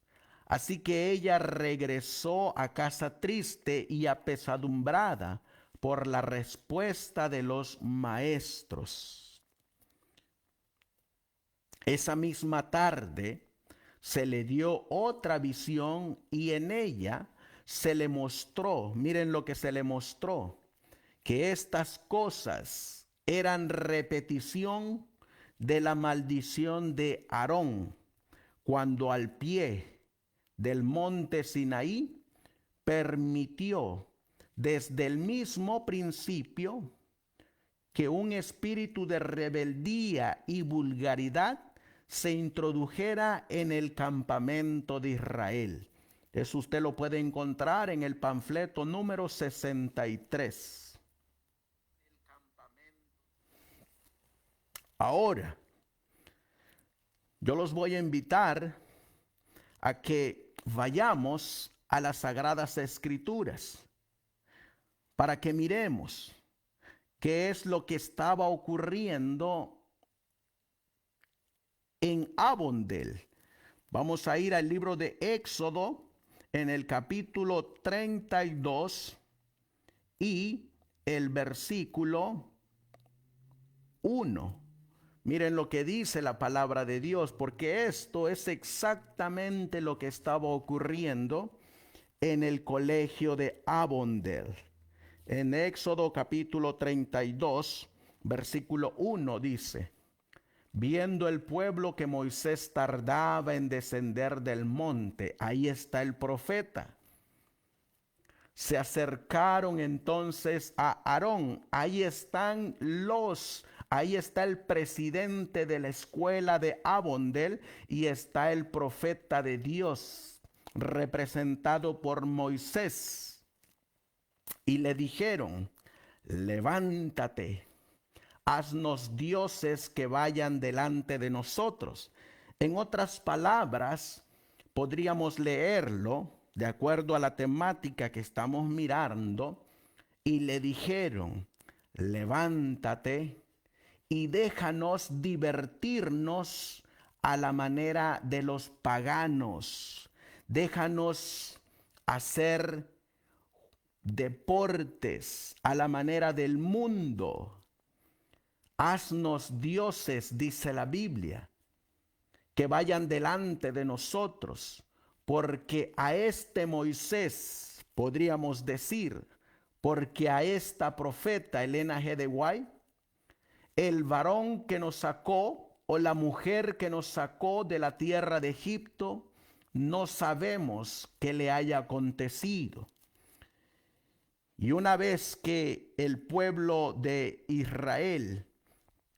Así que ella regresó a casa triste y apesadumbrada por la respuesta de los maestros. Esa misma tarde se le dio otra visión y en ella se le mostró, miren lo que se le mostró, que estas cosas eran repetición de la maldición de Aarón, cuando al pie del monte Sinaí permitió desde el mismo principio que un espíritu de rebeldía y vulgaridad se introdujera en el campamento de Israel. Eso usted lo puede encontrar en el panfleto número 63. Ahora, yo los voy a invitar a que vayamos a las Sagradas Escrituras para que miremos qué es lo que estaba ocurriendo en Avondale. Vamos a ir al libro de Éxodo en el capítulo 32 y el versículo 1. Miren lo que dice la palabra de Dios, porque esto es exactamente lo que estaba ocurriendo en el colegio de Avondale. En Éxodo capítulo 32, versículo 1 dice: viendo el pueblo que Moisés tardaba en descender del monte, ahí está el profeta. Se acercaron entonces a Aarón. Ahí está el presidente de la escuela de Avondale y está el profeta de Dios, representado por Moisés. Y le dijeron: levántate, haznos dioses que vayan delante de nosotros. En otras palabras, podríamos leerlo de acuerdo a la temática que estamos mirando. Y le dijeron: levántate y déjanos divertirnos a la manera de los paganos. Déjanos hacer deportes a la manera del mundo. Haznos dioses, dice la Biblia, que vayan delante de nosotros, porque a este Moisés, podríamos decir, porque a esta profeta Elena G. de White, el varón que nos sacó o la mujer que nos sacó de la tierra de Egipto, no sabemos qué le haya acontecido. Y una vez que el pueblo de Israel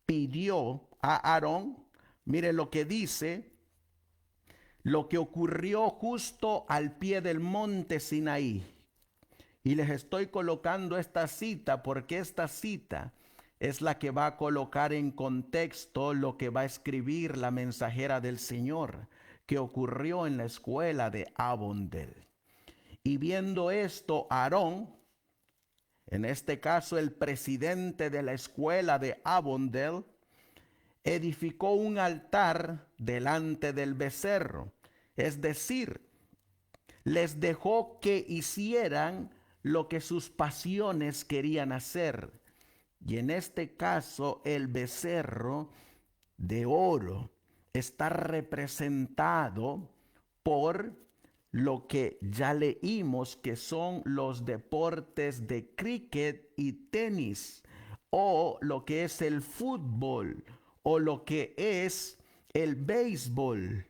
pidió a Aarón, mire lo que dice, lo que ocurrió justo al pie del monte Sinaí. Y les estoy colocando esta cita porque esta cita es la que va a colocar en contexto lo que va a escribir la mensajera del Señor, que ocurrió en la escuela de Avondale. Y viendo esto, Aarón, en este caso el presidente de la escuela de Avondale, edificó un altar delante del becerro. Es decir, les dejó que hicieran lo que sus pasiones querían hacer. Y en este caso el becerro de oro está representado por lo que ya leímos, que son los deportes de cricket y tenis, o lo que es el fútbol, o lo que es el béisbol.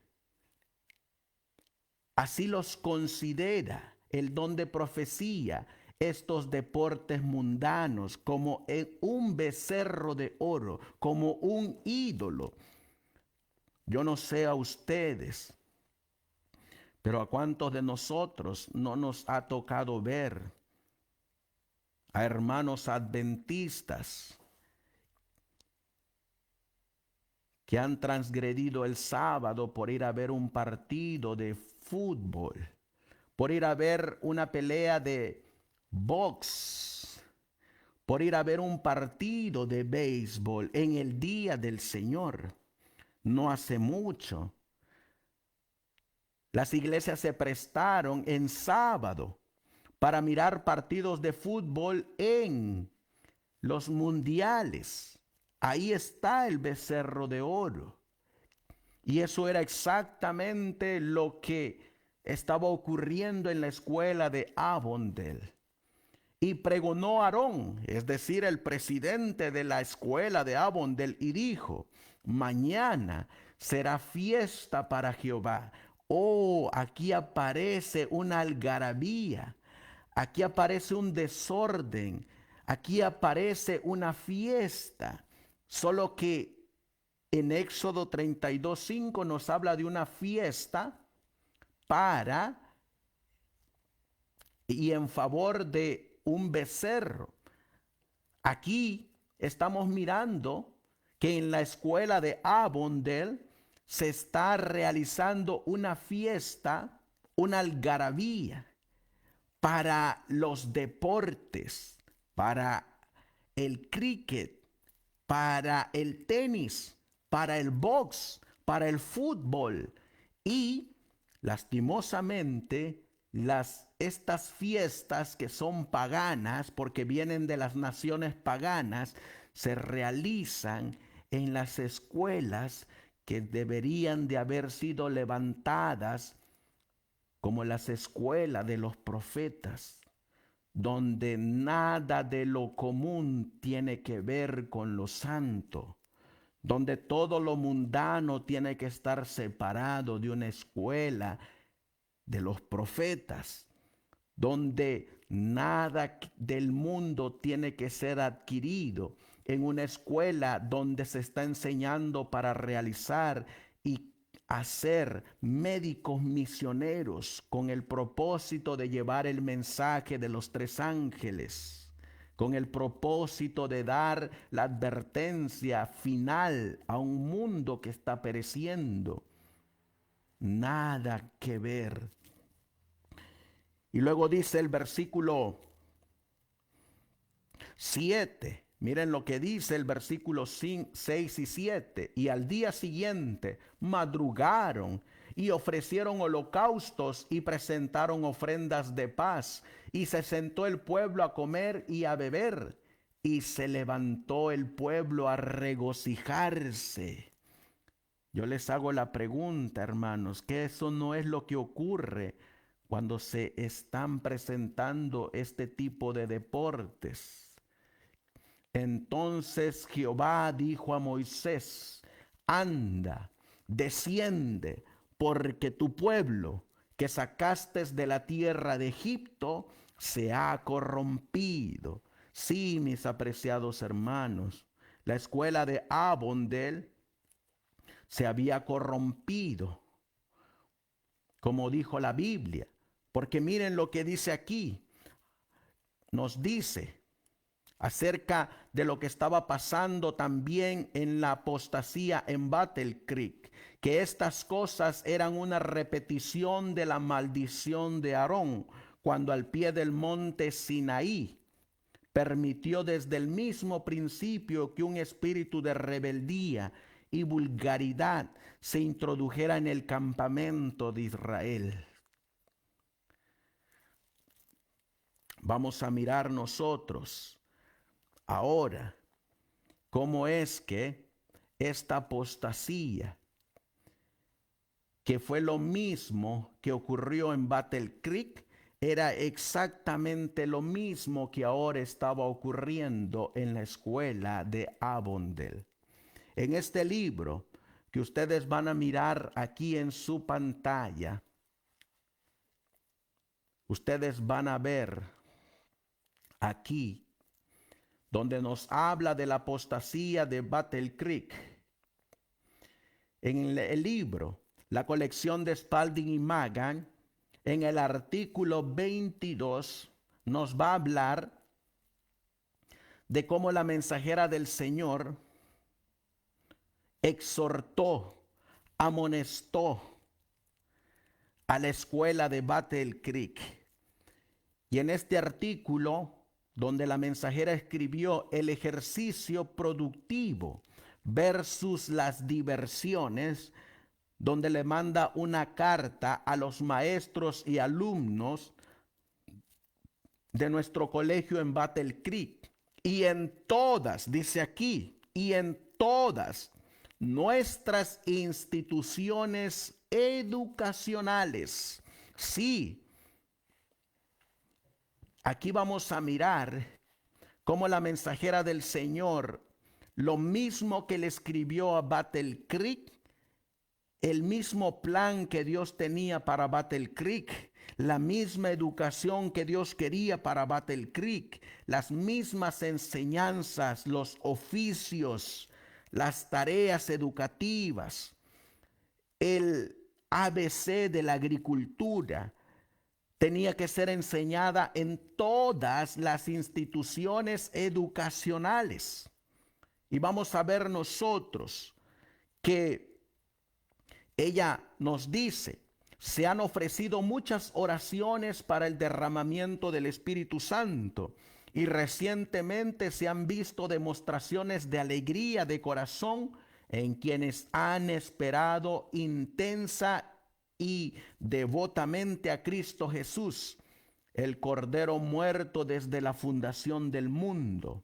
Así los considera el don de profecía, estos deportes mundanos, como un becerro de oro, como un ídolo. Yo no sé a ustedes, pero ¿a cuántos de nosotros no nos ha tocado ver a hermanos adventistas que han transgredido el sábado por ir a ver un partido de fútbol, por ir a ver una pelea de box, por ir a ver un partido de béisbol en el día del Señor? No hace mucho, las iglesias se prestaron en sábado para mirar partidos de fútbol en los mundiales. Ahí está el becerro de oro. Y eso era exactamente lo que estaba ocurriendo en la escuela de Avondale. Y pregonó Aarón, es decir, el presidente de la escuela de Avondale, y dijo: mañana será fiesta para Jehová. Oh, aquí aparece una algarabía, aquí aparece un desorden, aquí aparece una fiesta. Solo que en Éxodo 32:5 nos habla de una fiesta para y en favor de un becerro. Aquí estamos mirando que en la escuela de Avondale se está realizando una fiesta, una algarabía para los deportes, para el cricket, para el tenis, para el box, para el fútbol. Y lastimosamente estas fiestas que son paganas, porque vienen de las naciones paganas, se realizan en las escuelas que deberían de haber sido levantadas como las escuelas de los profetas, donde nada de lo común tiene que ver con lo santo, donde todo lo mundano tiene que estar separado de una escuela de los profetas, donde nada del mundo tiene que ser adquirido, en una escuela donde se está enseñando para realizar y hacer médicos misioneros con el propósito de llevar el mensaje de los tres ángeles, con el propósito de dar la advertencia final a un mundo que está pereciendo. Nada que ver. Y luego dice el versículo 7. Miren lo que dice el versículo 6 y 7. Y al día siguiente madrugaron y ofrecieron holocaustos y presentaron ofrendas de paz. Y se sentó el pueblo a comer y a beber. Y se levantó el pueblo a regocijarse. Yo les hago la pregunta, hermanos, que eso no es lo que ocurre cuando se están presentando este tipo de deportes. Entonces Jehová dijo a Moisés: anda, desciende, porque tu pueblo que sacaste de la tierra de Egipto se ha corrompido. Sí, mis apreciados hermanos, la escuela de Abondel se había corrompido, como dijo la Biblia, porque miren lo que dice aquí. Nos dice acerca de lo que estaba pasando también en la apostasía en Battle Creek, que estas cosas eran una repetición de la maldición de Aarón, cuando al pie del monte Sinaí permitió desde el mismo principio que un espíritu de rebeldía y vulgaridad se introdujera en el campamento de Israel. Vamos a mirar nosotros ahora cómo es que esta apostasía, que fue lo mismo que ocurrió en Battle Creek, era exactamente lo mismo que ahora estaba ocurriendo en la escuela de Avondale. En este libro que ustedes van a mirar aquí en su pantalla, ustedes van a ver aquí donde nos habla de la apostasía de Battle Creek. En el libro, la colección de Spalding y Magan, en el artículo 22, nos va a hablar de cómo la mensajera del Señor exhortó, amonestó a la escuela de Battle Creek. Y en este artículo, donde la mensajera escribió el ejercicio productivo versus las diversiones, donde le manda una carta a los maestros y alumnos de nuestro colegio en Battle Creek. Y en todas, dice aquí, y en todas nuestras instituciones educacionales. Sí, aquí vamos a mirar cómo la mensajera del Señor, lo mismo que le escribió a Battle Creek, el mismo plan que Dios tenía para Battle Creek, la misma educación que Dios quería para Battle Creek, las mismas enseñanzas, los oficios, las tareas educativas, el ABC de la agricultura, tenía que ser enseñada en todas las instituciones educacionales. Y vamos a ver nosotros que ella nos dice: se han ofrecido muchas oraciones para el derramamiento del Espíritu Santo y recientemente se han visto demostraciones de alegría de corazón en quienes han esperado intensa y devotamente a Cristo Jesús, el Cordero muerto desde la fundación del mundo.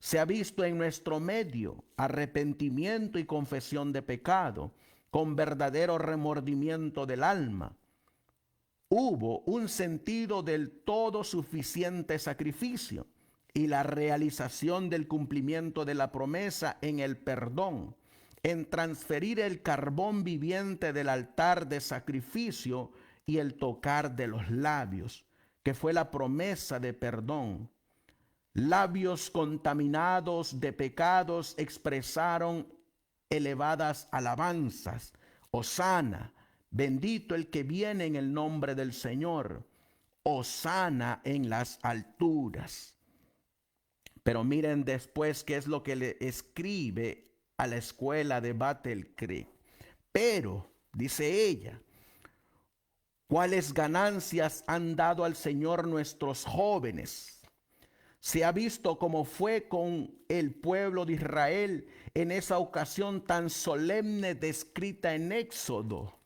se ha visto en nuestro medio arrepentimiento y confesión de pecado, con verdadero remordimiento del alma. Hubo un sentido del todo suficiente sacrificio y la realización del cumplimiento de la promesa en el perdón, en transferir el carbón viviente del altar de sacrificio y el tocar de los labios, que fue la promesa de perdón. Labios contaminados de pecados expresaron elevadas alabanzas. Hosana, bendito el que viene en el nombre del Señor. Hosana en las alturas. Pero miren después qué es lo que le escribe a la escuela de Battle Creek. Pero, dice ella, ¿cuáles ganancias han dado al Señor nuestros jóvenes? Se ha visto cómo fue con el pueblo de Israel en esa ocasión tan solemne descrita en Éxodo.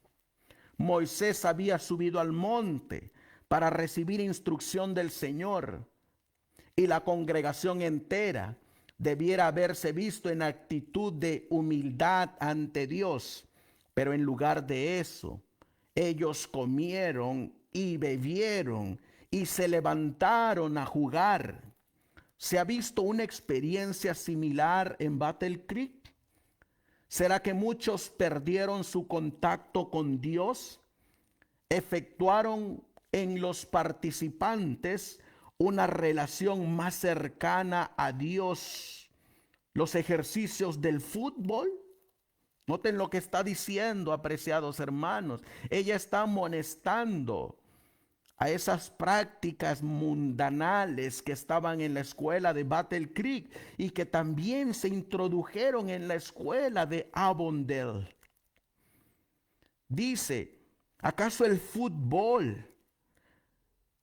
Moisés había subido al monte para recibir instrucción del Señor, y la congregación entera debiera haberse visto en actitud de humildad ante Dios. Pero en lugar de eso, ellos comieron y bebieron y se levantaron a jugar. ¿Se ha visto una experiencia similar en Battle Creek? ¿Será que muchos perdieron su contacto con Dios? ¿Efectuaron en los participantes una relación más cercana a Dios los ejercicios del fútbol? Noten lo que está diciendo, apreciados hermanos. Ella está amonestando a esas prácticas mundanales que estaban en la escuela de Battle Creek y que también se introdujeron en la escuela de Avondale. Dice, ¿acaso el fútbol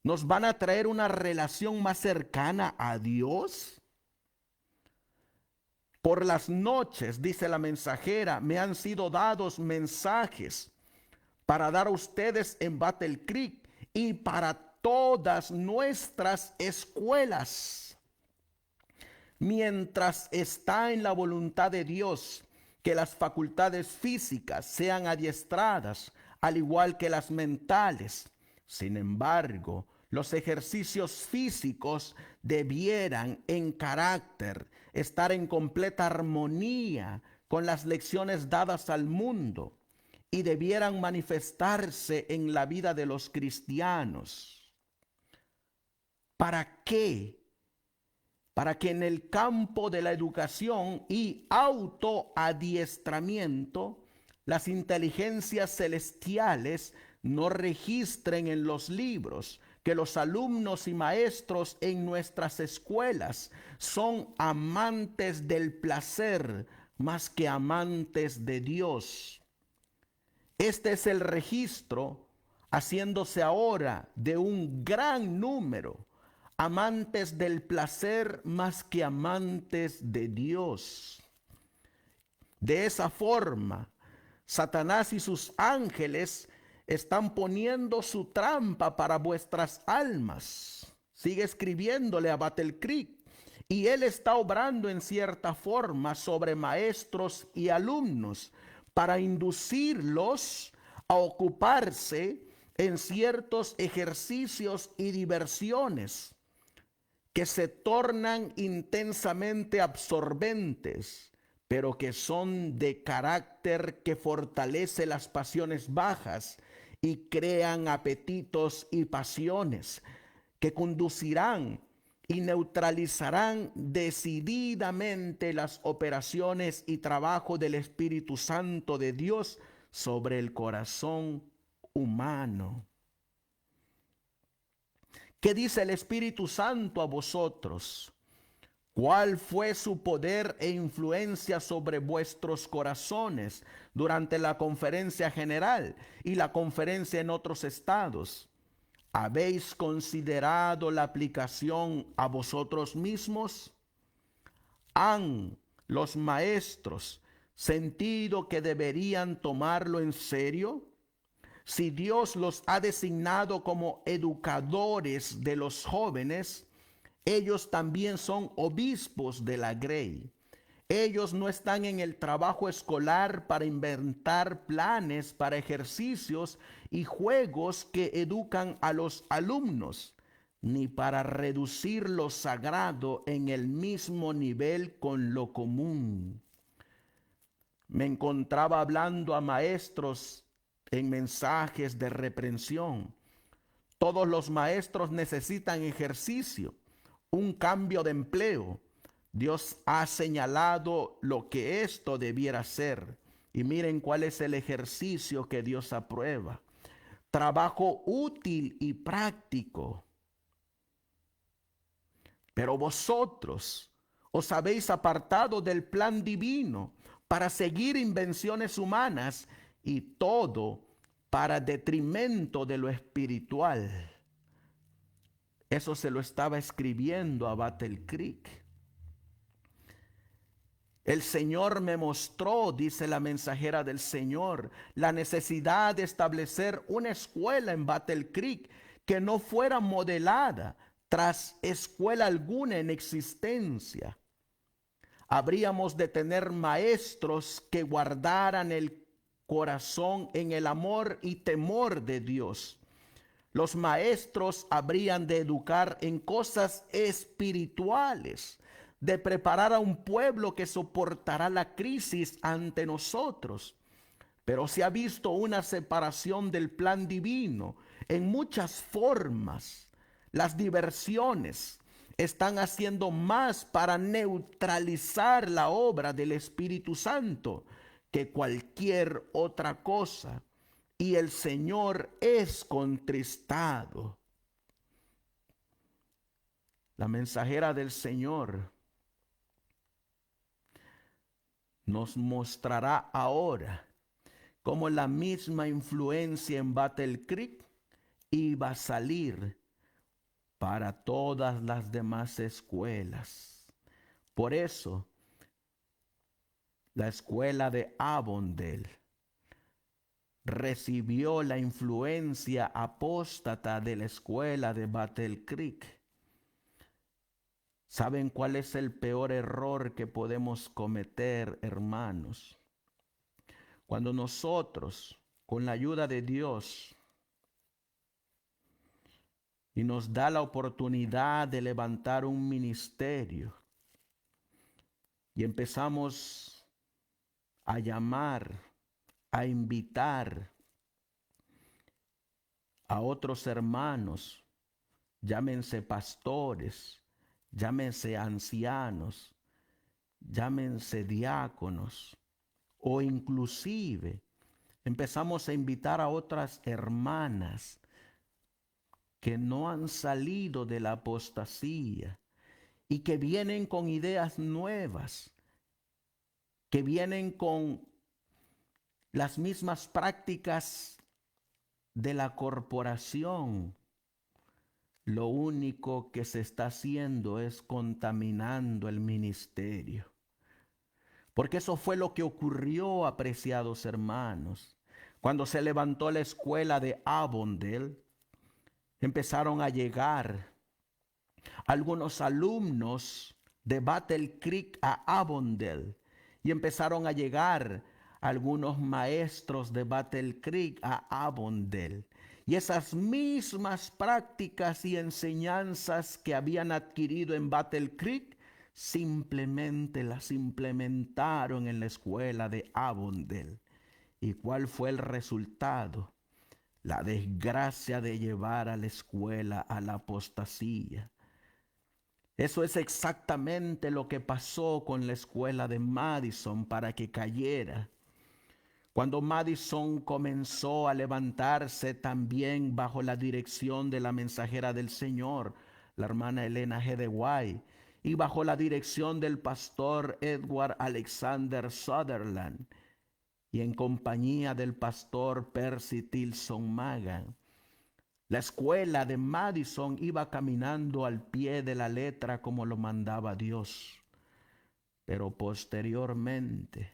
nos van a traer una relación más cercana a Dios? Por las noches, dice la mensajera, me han sido dados mensajes para dar a ustedes en Battle Creek y para todas nuestras escuelas. Mientras está en la voluntad de Dios que las facultades físicas sean adiestradas, al igual que las mentales. Sin embargo, los ejercicios físicos debieran en carácter estar en completa armonía con las lecciones dadas al mundo y debieran manifestarse en la vida de los cristianos. ¿Para qué? Para que en el campo de la educación y autoadiestramiento las inteligencias celestiales no registren en los libros que los alumnos y maestros en nuestras escuelas son amantes del placer más que amantes de Dios. Este es el registro haciéndose ahora de un gran número, amantes del placer más que amantes de Dios. De esa forma, Satanás y sus ángeles están poniendo su trampa para vuestras almas. Sigue escribiéndole a Battle Creek. Y él está obrando en cierta forma sobre maestros y alumnos para inducirlos a ocuparse en ciertos ejercicios y diversiones que se tornan intensamente absorbentes, pero que son de carácter que fortalece las pasiones bajas y crean apetitos y pasiones que conducirán y neutralizarán decididamente las operaciones y trabajo del Espíritu Santo de Dios sobre el corazón humano. ¿Qué dice el Espíritu Santo a vosotros? ¿Cuál fue su poder e influencia sobre vuestros corazones durante la conferencia general y la conferencia en otros estados? ¿Habéis considerado la aplicación a vosotros mismos? ¿Han los maestros sentido que deberían tomarlo en serio? Si Dios los ha designado como educadores de los jóvenes, Ellos también son obispos de la Grey. Ellos no están en el trabajo escolar para inventar planes para ejercicios y juegos que educan a los alumnos, ni para reducir lo sagrado en el mismo nivel con lo común. Me encontraba hablando a maestros en mensajes de reprensión. Todos los maestros necesitan ejercicio, un cambio de empleo. Dios ha señalado lo que esto debiera ser. Y miren cuál es el ejercicio que Dios aprueba. Trabajo útil y práctico. Pero vosotros os habéis apartado del plan divino para seguir invenciones humanas y todo para detrimento de lo espiritual. Eso se lo estaba escribiendo a Battle Creek. El Señor me mostró, dice la mensajera del Señor, la necesidad de establecer una escuela en Battle Creek que no fuera modelada tras escuela alguna en existencia. Habríamos de tener maestros que guardaran el corazón en el amor y temor de Dios. Los maestros habrían de educar en cosas espirituales, de preparar a un pueblo que soportará la crisis ante nosotros. Pero se ha visto una separación del plan divino en muchas formas. Las diversiones están haciendo más para neutralizar la obra del Espíritu Santo que cualquier otra cosa. Y el Señor es contristado. La mensajera del Señor nos mostrará ahora cómo la misma influencia en Battle Creek iba a salir para todas las demás escuelas. Por eso, la escuela de Avondale recibió la influencia apóstata de la escuela de Battle Creek. ¿Saben cuál es el peor error que podemos cometer, hermanos? Cuando nosotros, con la ayuda de Dios, y nos da la oportunidad de levantar un ministerio, y empezamos a llamar, a invitar a otros hermanos, llámense pastores, llámense ancianos, llámense diáconos, o inclusive empezamos a invitar a otras hermanas que no han salido de la apostasía y que vienen con ideas nuevas, que vienen con las mismas prácticas de la corporación. Lo único que se está haciendo es contaminando el ministerio. Porque eso fue lo que ocurrió, apreciados hermanos. Cuando se levantó la escuela de Avondale, empezaron a llegar algunos alumnos de Battle Creek a Avondale y empezaron a llegar algunos maestros de Battle Creek a Avondale. Y esas mismas prácticas y enseñanzas que habían adquirido en Battle Creek simplemente las implementaron en la escuela de Avondale. ¿Y cuál fue el resultado? La desgracia de llevar a la escuela a la apostasía. Eso es exactamente lo que pasó con la escuela de Madison para que cayera. Cuando Madison comenzó a levantarse también bajo la dirección de la mensajera del Señor, la hermana Elena G. de White, y bajo la dirección del pastor Edward Alexander Sutherland, y en compañía del pastor Percy Tilson Magan, la escuela de Madison iba caminando al pie de la letra como lo mandaba Dios. Pero posteriormente,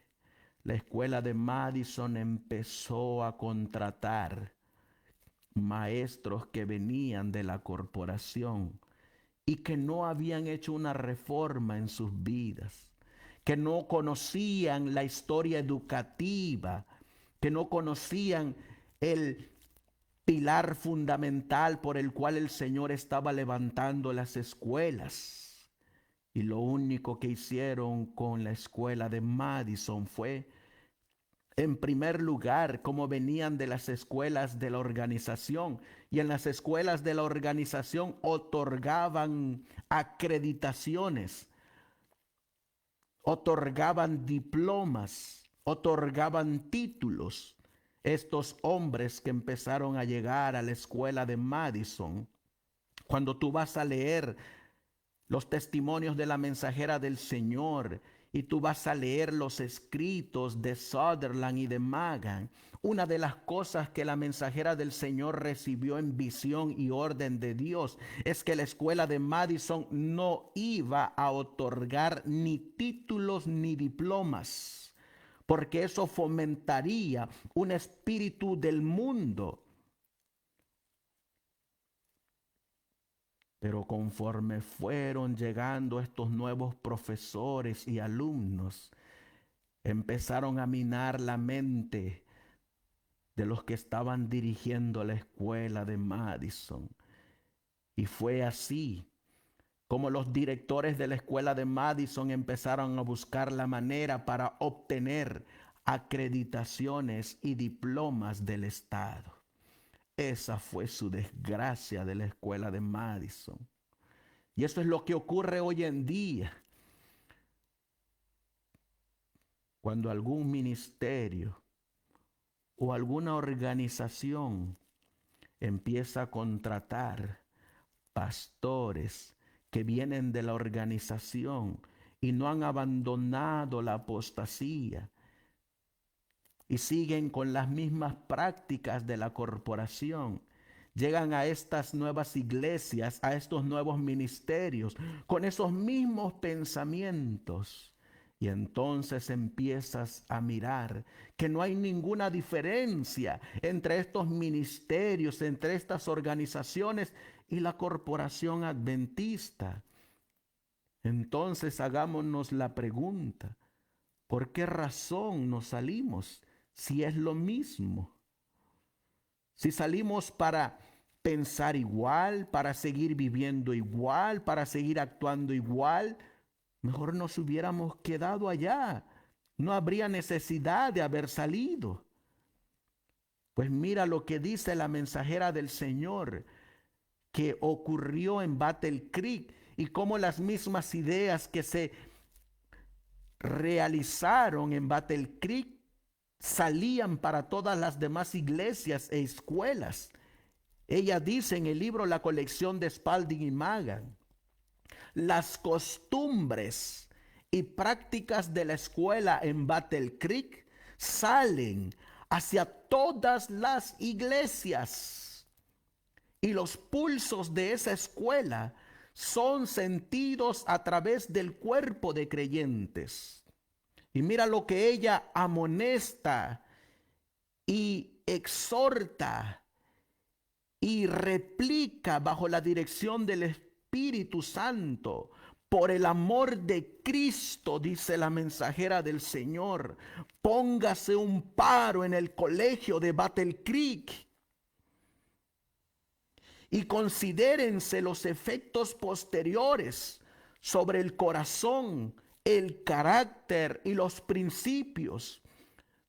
la escuela de Madison empezó a contratar maestros que venían de la corporación y que no habían hecho una reforma en sus vidas, que no conocían la historia educativa, que no conocían el pilar fundamental por el cual el Señor estaba levantando las escuelas. Y lo único que hicieron con la escuela de Madison fue, en primer lugar, como venían de las escuelas de la organización, y en las escuelas de la organización otorgaban acreditaciones, otorgaban diplomas, otorgaban títulos. Estos hombres que empezaron a llegar a la escuela de Madison, cuando tú vas a leer los testimonios de la mensajera del Señor y tú vas a leer los escritos de Sutherland y de Magan, una de las cosas que la mensajera del Señor recibió en visión y orden de Dios es que la escuela de Madison no iba a otorgar ni títulos ni diplomas, porque eso fomentaría un espíritu del mundo. Pero conforme fueron llegando estos nuevos profesores y alumnos, empezaron a minar la mente de los que estaban dirigiendo la escuela de Madison. Y fue así como los directores de la escuela de Madison empezaron a buscar la manera para obtener acreditaciones y diplomas del Estado. Esa fue su desgracia de la escuela de Madison. Y eso es lo que ocurre hoy en día. Cuando algún ministerio o alguna organización empieza a contratar pastores que vienen de la organización y no han abandonado la apostasía y siguen con las mismas prácticas de la corporación, llegan a estas nuevas iglesias, a estos nuevos ministerios, con esos mismos pensamientos. Y entonces empiezas a mirar que no hay ninguna diferencia entre estos ministerios, entre estas organizaciones y la corporación adventista. Entonces hagámonos la pregunta, ¿por qué razón nos salimos si es lo mismo? Si salimos para pensar igual, para seguir viviendo igual, para seguir actuando igual, mejor nos hubiéramos quedado allá. No habría necesidad de haber salido. Pues mira lo que dice la mensajera del Señor que ocurrió en Battle Creek y cómo las mismas ideas que se realizaron en Battle Creek salían para todas las demás iglesias e escuelas. Ella dice en el libro La colección de Spalding y Magan, las costumbres y prácticas de la escuela en Battle Creek salen hacia todas las iglesias y los pulsos de esa escuela son sentidos a través del cuerpo de creyentes. Y mira lo que ella amonesta y exhorta y replica bajo la dirección del Espíritu Santo. Por el amor de Cristo, dice la mensajera del Señor, póngase un paro en el colegio de Battle Creek y considérense los efectos posteriores sobre el corazón, el carácter y los principios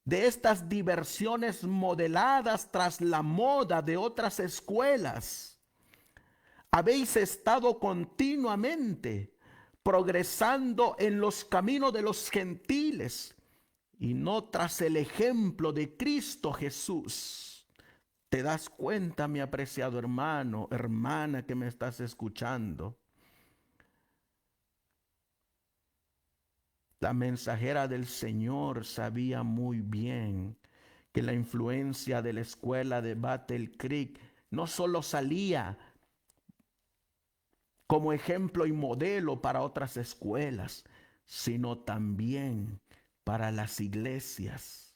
de estas diversiones modeladas tras la moda de otras escuelas. Habéis estado continuamente progresando en los caminos de los gentiles y no tras el ejemplo de Cristo Jesús. ¿Te das cuenta, mi apreciado hermano, hermana que me estás escuchando? La mensajera del Señor sabía muy bien que la influencia de la escuela de Battle Creek no solo salía como ejemplo y modelo para otras escuelas, sino también para las iglesias.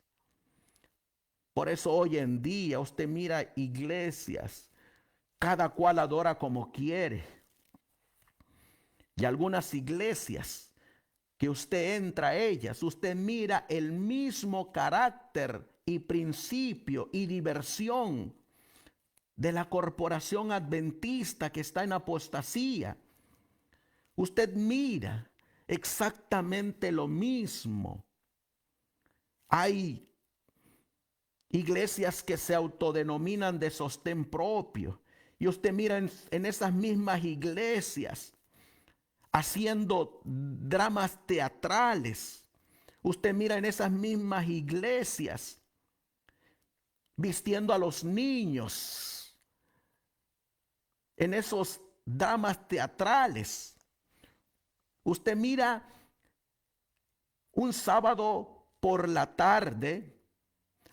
Por eso hoy en día usted mira iglesias, cada cual adora como quiere. Y algunas iglesias que usted entra a ellas, usted mira el mismo carácter y principio y diversión de la corporación adventista que está en apostasía. Usted mira exactamente lo mismo. Hay iglesias que se autodenominan de sostén propio. Y usted mira en esas mismas iglesias haciendo dramas teatrales. Usted mira en esas mismas iglesias vistiendo a los niños en esos dramas teatrales. Usted mira un sábado por la tarde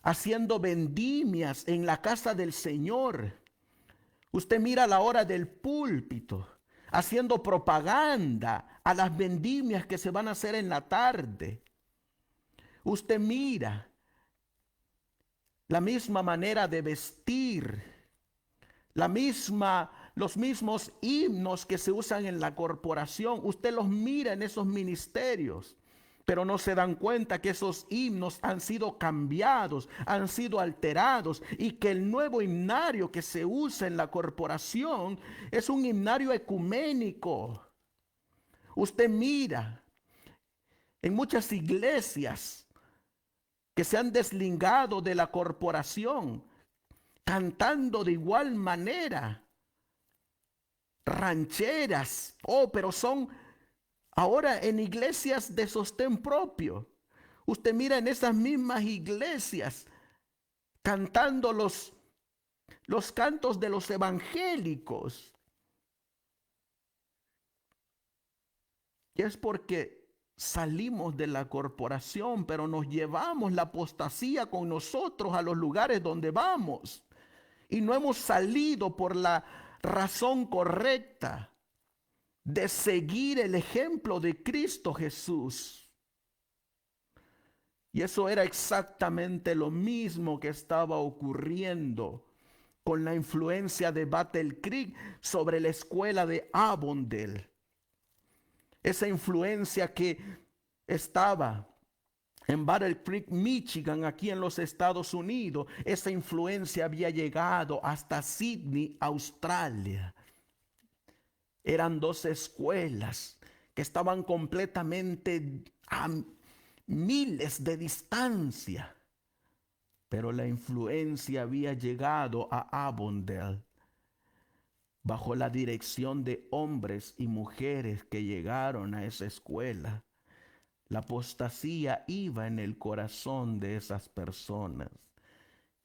haciendo vendimias en la casa del Señor. Usted mira la hora del púlpito haciendo propaganda a las vendimias que se van a hacer en la tarde. Usted mira la misma manera de vestir, los mismos himnos que se usan en la corporación. Usted los mira en esos ministerios, pero no se dan cuenta que esos himnos han sido cambiados, han sido alterados, y que el nuevo himnario que se usa en la corporación es un himnario ecuménico. Usted mira en muchas iglesias que se han deslindado de la corporación, cantando de igual manera rancheras, pero son ahora en iglesias de sostén propio. Usted mira en esas mismas iglesias cantando los cantos de los evangélicos. Y es porque salimos de la corporación, pero nos llevamos la apostasía con nosotros a los lugares donde vamos. Y no hemos salido por la razón correcta de seguir el ejemplo de Cristo Jesús. Y eso era exactamente lo mismo que estaba ocurriendo con la influencia de Battle Creek sobre la escuela de Avondale. Esa influencia que estaba en Battle Creek, Michigan, aquí en los Estados Unidos, esa influencia había llegado hasta Sydney, Australia. Eran dos escuelas que estaban completamente a miles de distancia, pero la influencia había llegado a Avondale bajo la dirección de hombres y mujeres que llegaron a esa escuela. La apostasía iba en el corazón de esas personas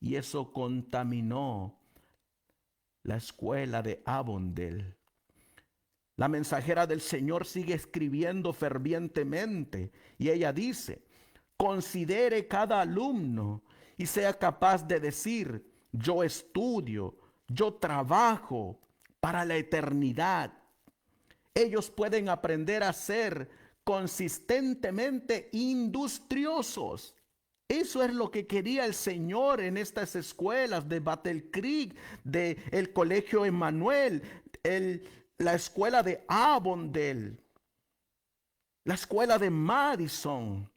y eso contaminó la escuela de Avondale. La mensajera del Señor sigue escribiendo fervientemente y ella dice: considere cada alumno y sea capaz de decir: yo estudio, yo trabajo para la eternidad. Ellos pueden aprender a ser consistentemente industriosos. Eso es lo que quería el Señor en estas escuelas de Battle Creek, de el Colegio Emmanuel, la escuela de Avondale, la escuela de Madison.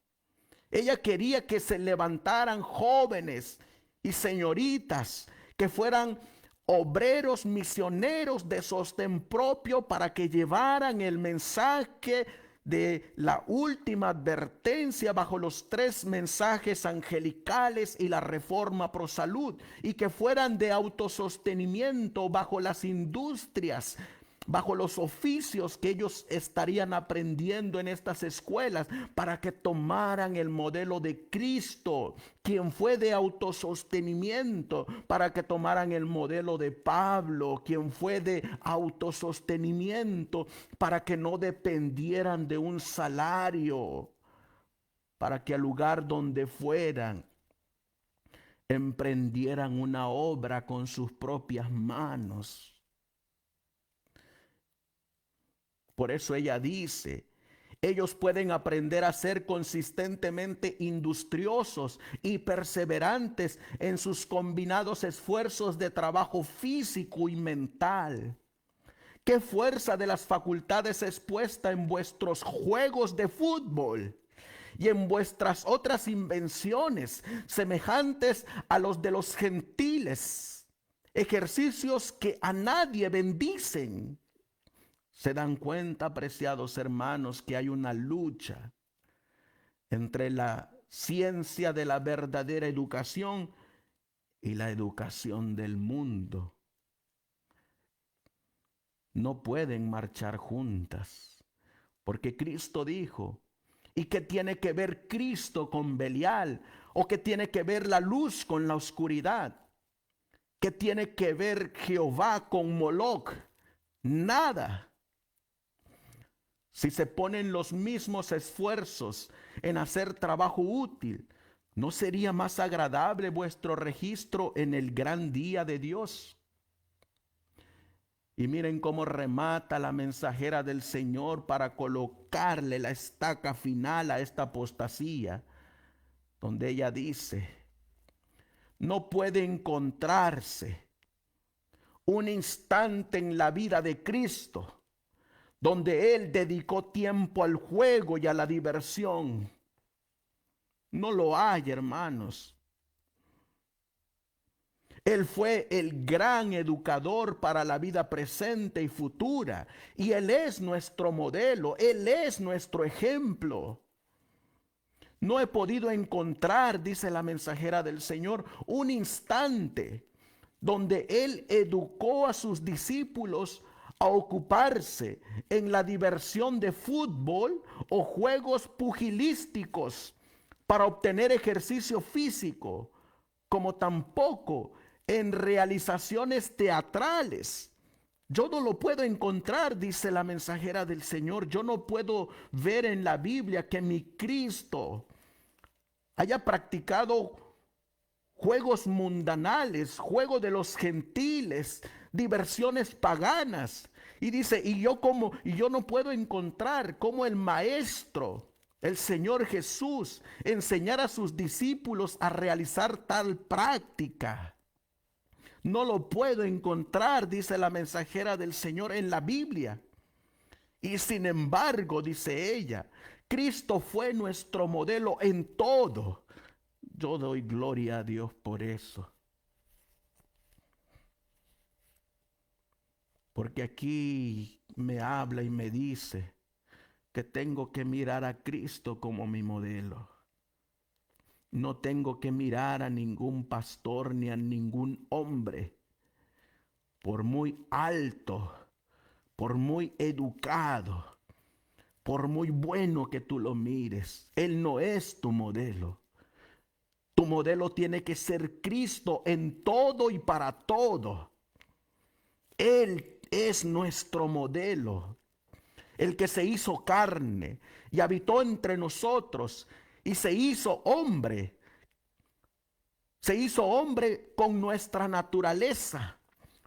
Ella quería que se levantaran jóvenes y señoritas que fueran obreros misioneros de sostén propio para que llevaran el mensaje de la última advertencia bajo los 3 mensajes angelicales y la reforma pro salud, y que fueran de autosostenimiento bajo las industrias, bajo los oficios que ellos estarían aprendiendo en estas escuelas, para que tomaran el modelo de Cristo, quien fue de autosostenimiento, para que tomaran el modelo de Pablo, quien fue de autosostenimiento, para que no dependieran de un salario, para que al lugar donde fueran emprendieran una obra con sus propias manos. Por eso ella dice: ellos pueden aprender a ser consistentemente industriosos y perseverantes en sus combinados esfuerzos de trabajo físico y mental. ¿Qué fuerza de las facultades es puesta en vuestros juegos de fútbol y en vuestras otras invenciones semejantes a los de los gentiles? Ejercicios que a nadie bendicen. Se dan cuenta, apreciados hermanos, que hay una lucha entre la ciencia de la verdadera educación y la educación del mundo. No pueden marchar juntas, porque Cristo dijo, ¿y qué tiene que ver Cristo con Belial? ¿O qué tiene que ver la luz con la oscuridad? ¿Qué tiene que ver Jehová con Moloc? Nada. Si se ponen los mismos esfuerzos en hacer trabajo útil, ¿no sería más agradable vuestro registro en el gran día de Dios? Y miren cómo remata la mensajera del Señor para colocarle la estaca final a esta apostasía, donde ella dice, no puede encontrarse un instante en la vida de Cristo donde Él dedicó tiempo al juego y a la diversión. No lo hay, hermanos. Él fue el gran educador para la vida presente y futura. Y Él es nuestro modelo. Él es nuestro ejemplo. No he podido encontrar, dice la mensajera del Señor, un instante donde Él educó a sus discípulos a ocuparse en la diversión de fútbol o juegos pugilísticos para obtener ejercicio físico, como tampoco en realizaciones teatrales. Yo no lo puedo encontrar, dice la mensajera del Señor. Yo no puedo ver en la Biblia que mi Cristo haya practicado juegos mundanales, juegos de los gentiles, diversiones paganas. Y dice, y yo no puedo encontrar cómo el maestro, el Señor Jesús, enseñara a sus discípulos a realizar tal práctica. No lo puedo encontrar, dice la mensajera del Señor, en la Biblia. Y sin embargo, dice ella, Cristo fue nuestro modelo en todo. Yo doy gloria a Dios por eso. Porque aquí me habla y me dice que tengo que mirar a Cristo como mi modelo. No tengo que mirar a ningún pastor ni a ningún hombre, por muy alto, por muy educado, por muy bueno que tú lo mires. Él no es tu modelo. Tu modelo tiene que ser Cristo en todo y para todo. Él es nuestro modelo, el que se hizo carne y habitó entre nosotros y se hizo hombre. Se hizo hombre con nuestra naturaleza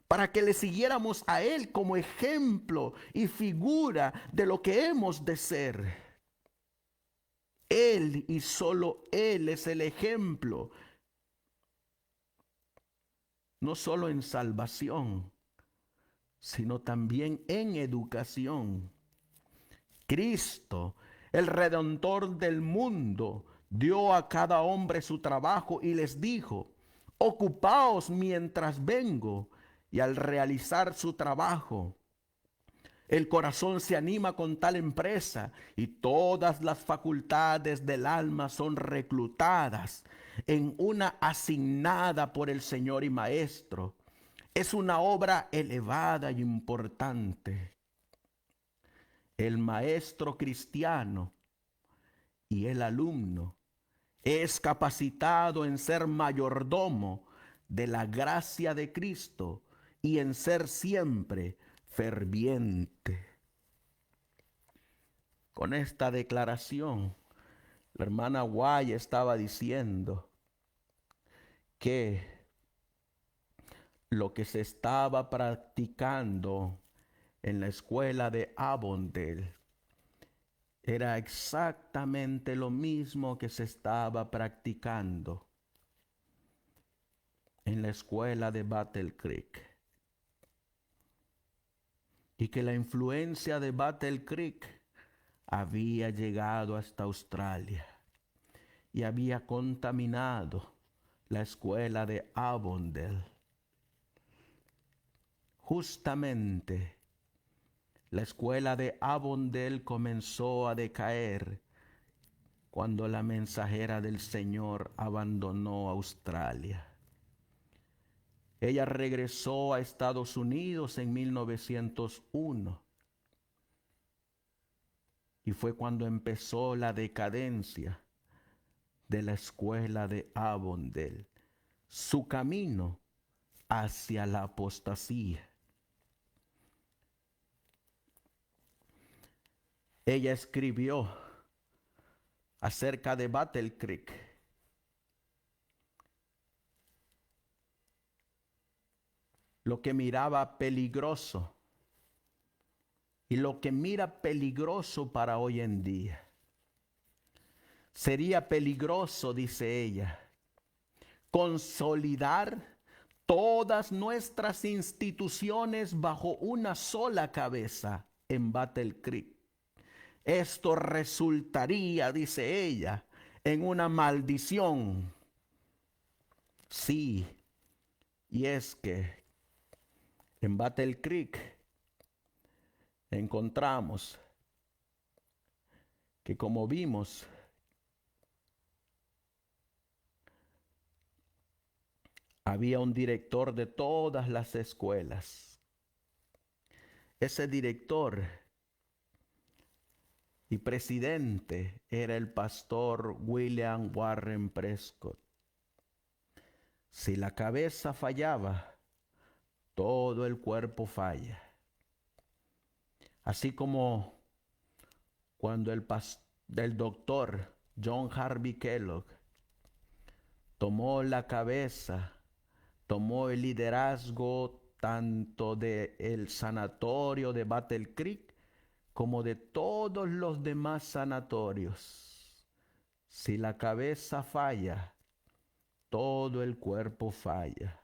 para que le siguiéramos a Él como ejemplo y figura de lo que hemos de ser. Él y solo Él es el ejemplo, no solo en salvación, sino también en educación. Cristo, el Redentor del mundo, dio a cada hombre su trabajo y les dijo, ocupaos mientras vengo. Y al realizar su trabajo, el corazón se anima con tal empresa y todas las facultades del alma son reclutadas en una asignada por el Señor y Maestro. Es una obra elevada y importante. El maestro cristiano y el alumno es capacitado en ser mayordomo de la gracia de Cristo y en ser siempre ferviente. Con esta declaración, la hermana Guay estaba diciendo que lo que se estaba practicando en la escuela de Avondale era exactamente lo mismo que se estaba practicando en la escuela de Battle Creek. y que la influencia de Battle Creek había llegado hasta Australia y había contaminado la escuela de Avondale. Justamente la escuela de Avondale comenzó a decaer cuando la mensajera del Señor abandonó Australia. Ella regresó a Estados Unidos en 1901 y fue cuando empezó la decadencia de la escuela de Avondale, su camino hacia la apostasía. Ella escribió acerca de Battle Creek. Lo que miraba peligroso y lo que mira peligroso para hoy en día. Sería peligroso, dice ella, consolidar todas nuestras instituciones bajo una sola cabeza en Battle Creek. Esto resultaría, dice ella, en una maldición. Sí, y es que en Battle Creek encontramos que, como vimos, había un director de todas las escuelas. Ese director y presidente era el pastor William Warren Prescott. Si la cabeza fallaba, todo el cuerpo falla. Así como cuando el doctor John Harvey Kellogg tomó la cabeza, tomó el liderazgo tanto del sanatorio de Battle Creek como de todos los demás sanatorios. Si la cabeza falla, todo el cuerpo falla.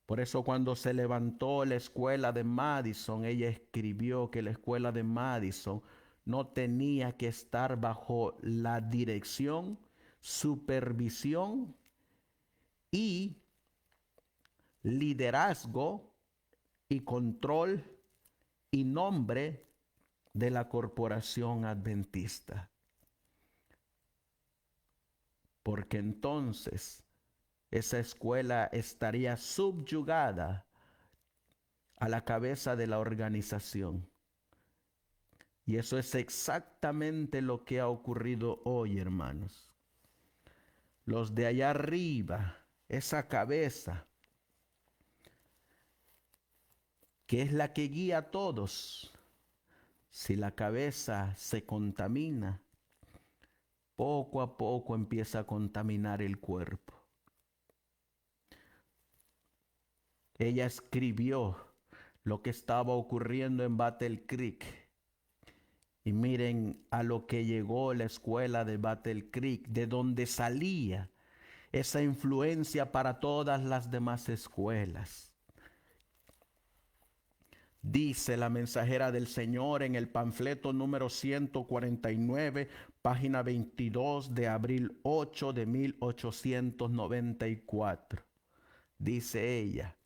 Por eso cuando se levantó la escuela de Madison, ella escribió que la escuela de Madison no tenía que estar bajo la dirección, supervisión y liderazgo y control y nombre de la corporación adventista. Porque entonces esa escuela estaría subyugada a la cabeza de la organización. Y eso es exactamente lo que ha ocurrido hoy, hermanos. Los de allá arriba, esa cabeza, que es la que guía a todos, si la cabeza se contamina, poco a poco empieza a contaminar el cuerpo. Ella escribió lo que estaba ocurriendo en Battle Creek. Y miren a lo que llegó la escuela de Battle Creek, de donde salía esa influencia para todas las demás escuelas. Dice la mensajera del Señor en el panfleto número 149, página 22 de abril 8 de 1894. Dice ella: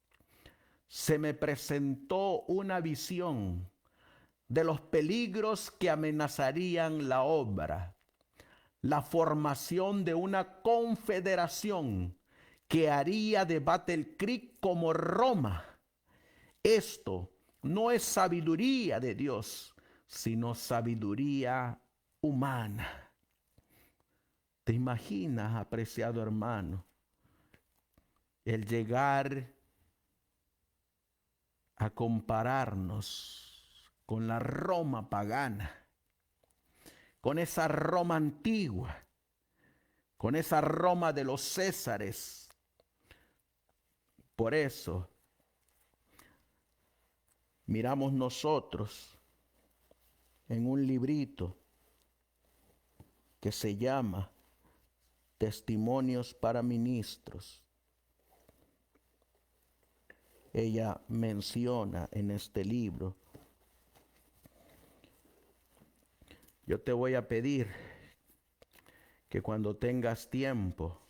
se me presentó una visión de los peligros que amenazarían la obra, la formación de una confederación que haría de Battle Creek como Roma. Esto no es sabiduría de Dios, sino sabiduría humana. ¿Te imaginas, apreciado hermano, el llegar a compararnos con la Roma pagana, con esa Roma antigua, con esa Roma de los Césares? Por eso miramos nosotros en un librito que se llama Testimonios para Ministros. ella menciona en este libro. Yo te voy a pedir que cuando tengas tiempo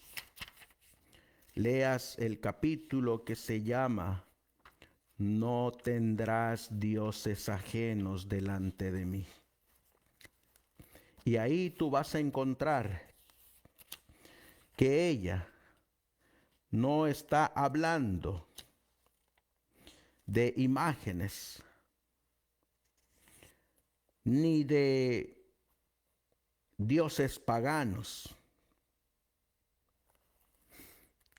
leas el capítulo que se llama No tendrás dioses ajenos delante de mí. Y ahí tú vas a encontrar que ella no está hablando de imágenes ni de dioses paganos.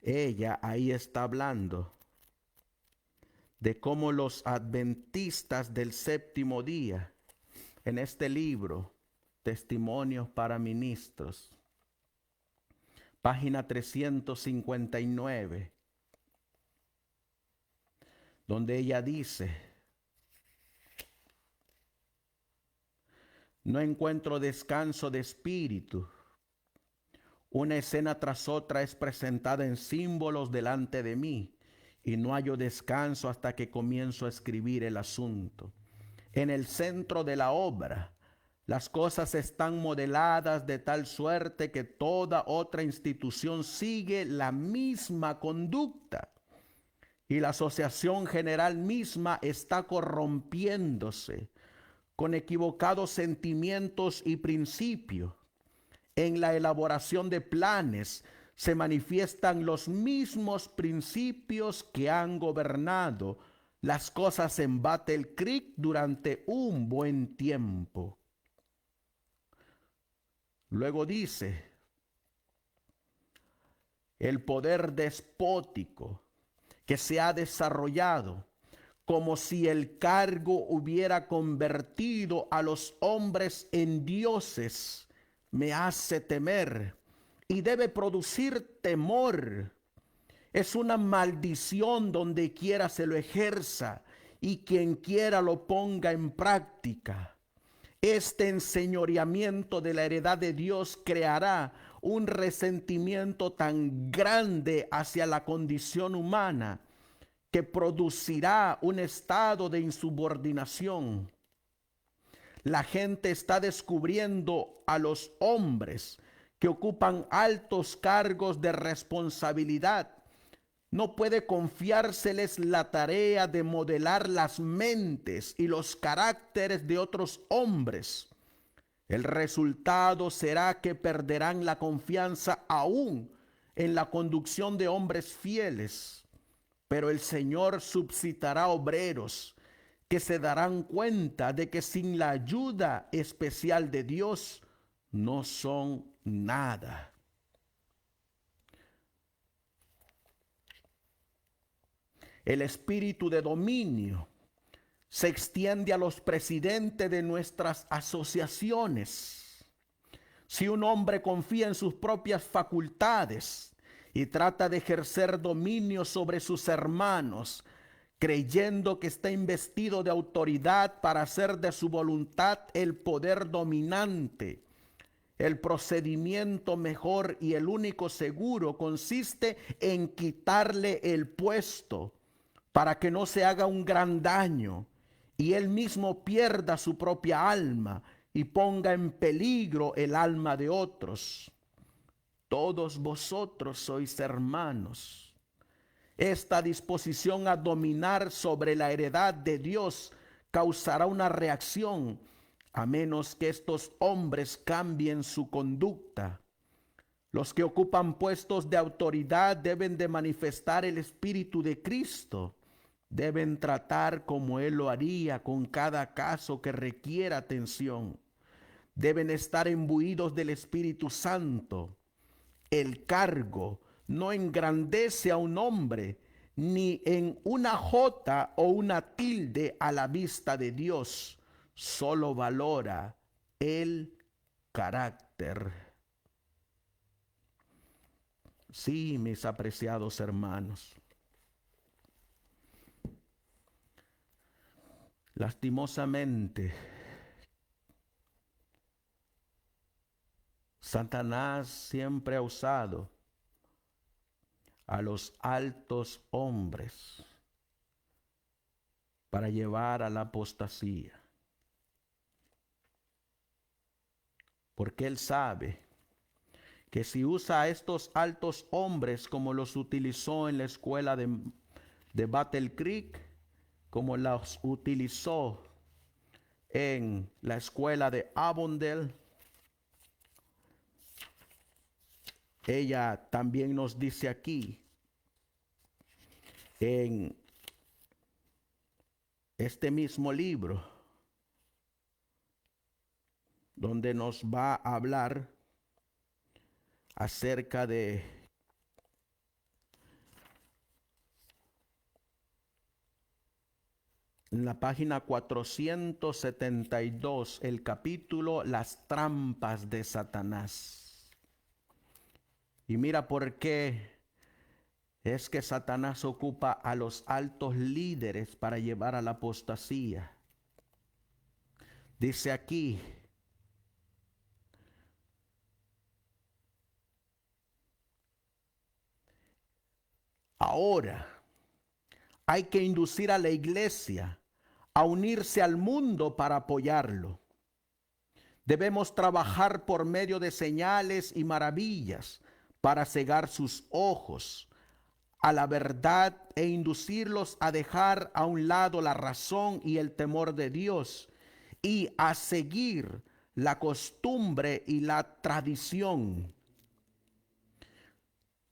Ella ahí está hablando de cómo los adventistas del séptimo día, en este libro, Testimonios para Ministros, página 359, donde ella dice: no encuentro descanso de espíritu. Una escena tras otra es presentada en símbolos delante de mí y no hallo descanso hasta que comienzo a escribir el asunto. En el centro de la obra, las cosas están modeladas de tal suerte que toda otra institución sigue la misma conducta y la asociación general misma está corrompiéndose con equivocados sentimientos y principios. En la elaboración de planes se manifiestan los mismos principios que han gobernado las cosas en Battle Creek durante un buen tiempo. Luego dice: el poder despótico que se ha desarrollado, como si el cargo hubiera convertido a los hombres en dioses, me hace temer y debe producir temor. Es una maldición donde quiera se lo ejerza y quien quiera lo ponga en práctica. Este enseñoreamiento de la heredad de Dios creará un resentimiento tan grande hacia la condición humana que producirá un estado de insubordinación. La gente está descubriendo a los hombres que ocupan altos cargos de responsabilidad. No puede confiárseles la tarea de modelar las mentes y los caracteres de otros hombres. El resultado será que perderán la confianza aún en la conducción de hombres fieles. Pero el Señor suscitará obreros que se darán cuenta de que sin la ayuda especial de Dios no son nada. El espíritu de dominio se extiende a los presidentes de nuestras asociaciones. Si un hombre confía en sus propias facultades y trata de ejercer dominio sobre sus hermanos, creyendo que está investido de autoridad para hacer de su voluntad el poder dominante, el procedimiento mejor y el único seguro consiste en quitarle el puesto para que no se haga un gran daño y él mismo pierda su propia alma y ponga en peligro el alma de otros. Todos vosotros sois hermanos. Esta disposición a dominar sobre la heredad de Dios causará una reacción, a menos que estos hombres cambien su conducta. Los que ocupan puestos de autoridad deben de manifestar el Espíritu de Cristo. Deben tratar como Él lo haría con cada caso que requiera atención. Deben estar imbuidos del Espíritu Santo. El cargo no engrandece a un hombre, ni en una jota o una tilde a la vista de Dios. Solo valora el carácter. Sí, mis apreciados hermanos. Lastimosamente, Satanás siempre ha usado a los altos hombres para llevar a la apostasía. Porque Él sabe que si usa a estos altos hombres como los utilizó en la escuela de Battle Creek, como los utilizó en la escuela de Avondale, ella también nos dice aquí, en este mismo libro, donde nos va a hablar acerca de en la página 472, el capítulo Las trampas de Satanás. Y mira por qué es que Satanás ocupa a los altos líderes para llevar a la apostasía. Dice aquí, ahora hay que inducir a la iglesia a unirse al mundo para apoyarlo. Debemos trabajar por medio de señales y maravillas para cegar sus ojos a la verdad e inducirlos a dejar a un lado la razón y el temor de Dios y a seguir la costumbre y la tradición.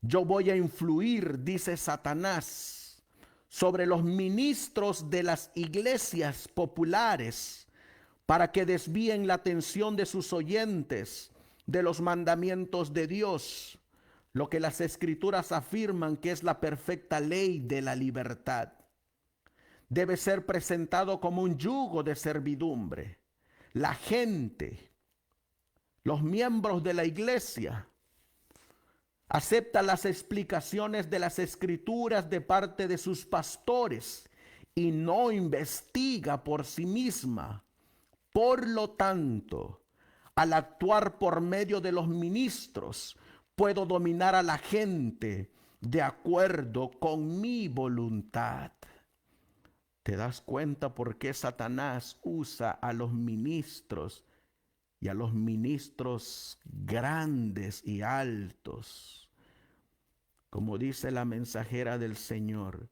Yo voy a influir, dice Satanás, sobre los ministros de las iglesias populares para que desvíen la atención de sus oyentes de los mandamientos de Dios, lo que las escrituras afirman que es la perfecta ley de la libertad. Debe ser presentado como un yugo de servidumbre. La gente, los miembros de la iglesia, acepta las explicaciones de las escrituras de parte de sus pastores y no investiga por sí misma. Por lo tanto, al actuar por medio de los ministros, puedo dominar a la gente de acuerdo con mi voluntad. ¿Te das cuenta por qué Satanás usa a los ministros y a los ministros grandes y altos? Como dice la mensajera del Señor,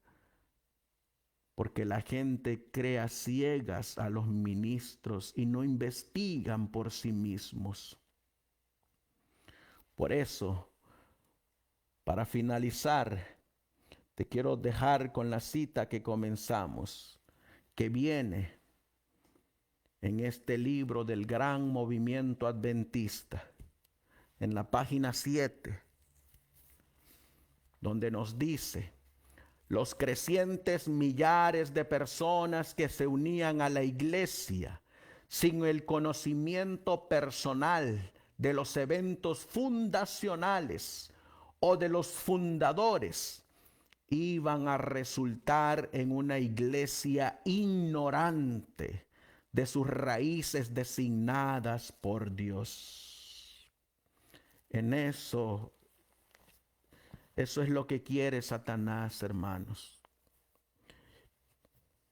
porque la gente crea ciegas a los ministros y no investigan por sí mismos. Por eso, para finalizar, te quiero dejar con la cita que comenzamos, que viene en este libro del gran movimiento adventista, en la página 7, donde nos dice: los crecientes millares de personas que se unían a la iglesia sin el conocimiento personal de los eventos fundacionales o de los fundadores iban a resultar en una iglesia ignorante de sus raíces designadas por Dios. En eso es lo que quiere Satanás, hermanos.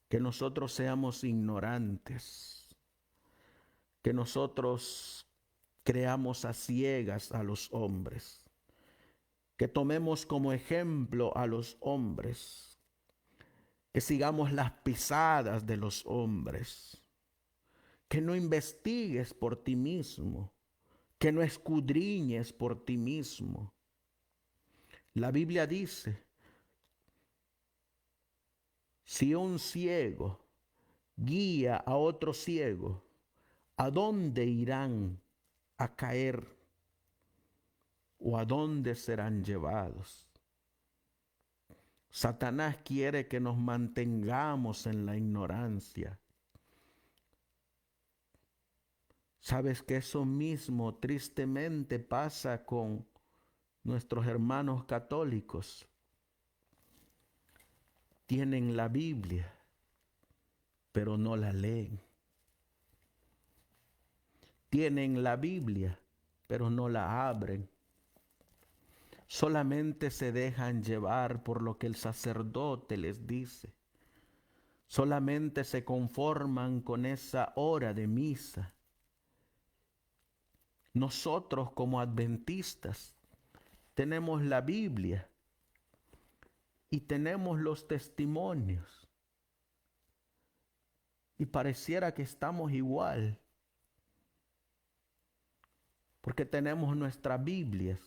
Que nosotros seamos ignorantes. Que nosotros creamos a ciegas a los hombres. Que tomemos como ejemplo a los hombres. Que sigamos las pisadas de los hombres. Que no investigues por ti mismo. Que no escudriñes por ti mismo. La Biblia dice: si un ciego guía a otro ciego, ¿a dónde irán a caer? ¿O a dónde serán llevados? Satanás quiere que nos mantengamos en la ignorancia. ¿Sabes que eso mismo tristemente pasa con nuestros hermanos católicos? Tienen la Biblia, pero no la leen. Tienen la Biblia, pero no la abren. Solamente se dejan llevar por lo que el sacerdote les dice. solamente se conforman con esa hora de misa. Nosotros como adventistas tenemos la Biblia y tenemos los testimonios. Y pareciera que estamos igual, porque tenemos nuestras Biblias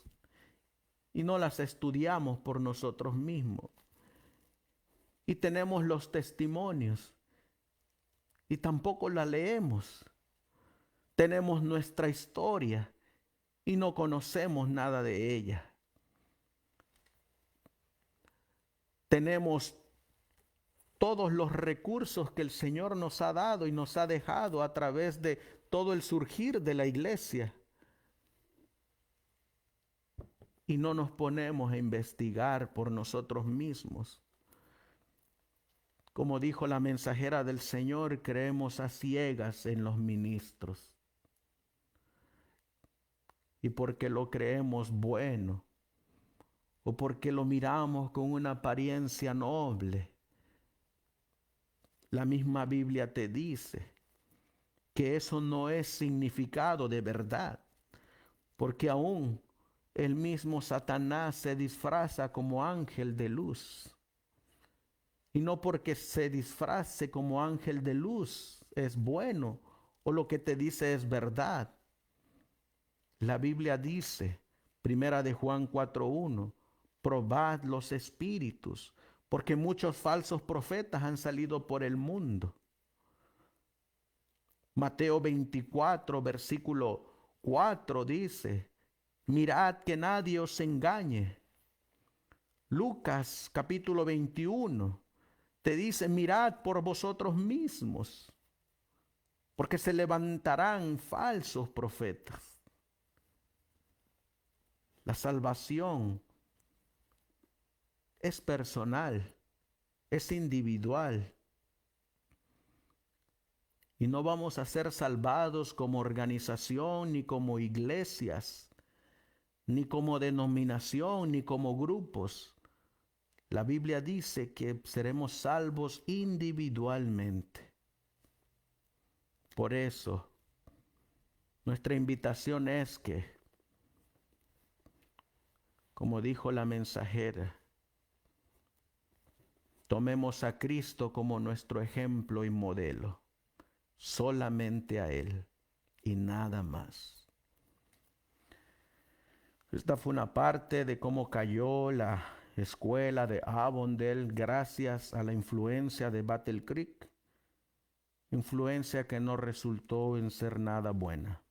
y no las estudiamos por nosotros mismos. Y tenemos los testimonios y tampoco la leemos. Tenemos nuestra historia y no conocemos nada de ella. Tenemos todos los recursos que el Señor nos ha dado y nos ha dejado a través de todo el surgir de la iglesia. Y no nos ponemos a investigar por nosotros mismos. Como dijo la mensajera del Señor, creemos a ciegas en los ministros. Y porque lo creemos bueno, o porque lo miramos con una apariencia noble, la misma Biblia te dice que eso no es significado de verdad, porque aún el mismo Satanás se disfraza como ángel de luz. Y no porque se disfrace como ángel de luz es bueno o lo que te dice es verdad. La Biblia dice, primera de Juan 4:1, probad los espíritus, porque muchos falsos profetas han salido por el mundo. Mateo 24, versículo 4 dice, mirad que nadie os engañe. Lucas capítulo 21 te dice, mirad por vosotros mismos, porque se levantarán falsos profetas. La salvación es personal, es individual. Y no vamos a ser salvados como organización, ni como iglesias, ni como denominación, ni como grupos. La Biblia dice que seremos salvos individualmente. Por eso, nuestra invitación es que, como dijo la mensajera, tomemos a Cristo como nuestro ejemplo y modelo, solamente a Él y nada más. Esta fue una parte de cómo cayó la escuela de Avondale gracias a la influencia de Battle Creek, influencia que no resultó en ser nada buena.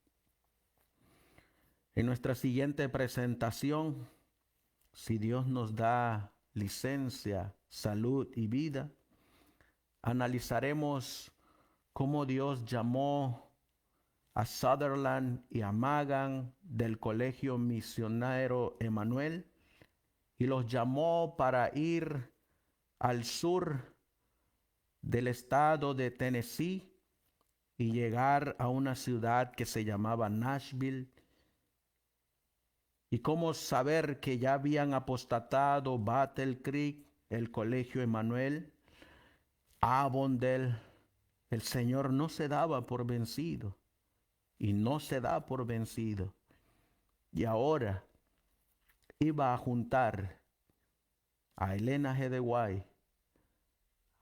En nuestra siguiente presentación, si Dios nos da licencia, salud y vida, analizaremos cómo Dios llamó a Sutherland y a Magan del Colegio Misionero Emanuel y los llamó para ir al sur del estado de Tennessee y llegar a una ciudad que se llamaba Nashville. Y cómo saber que ya habían apostatado Battle Creek, el Colegio Emanuel, Avondale. El Señor no se daba por vencido y no se da por vencido. Y ahora iba a juntar a Elena G. de White,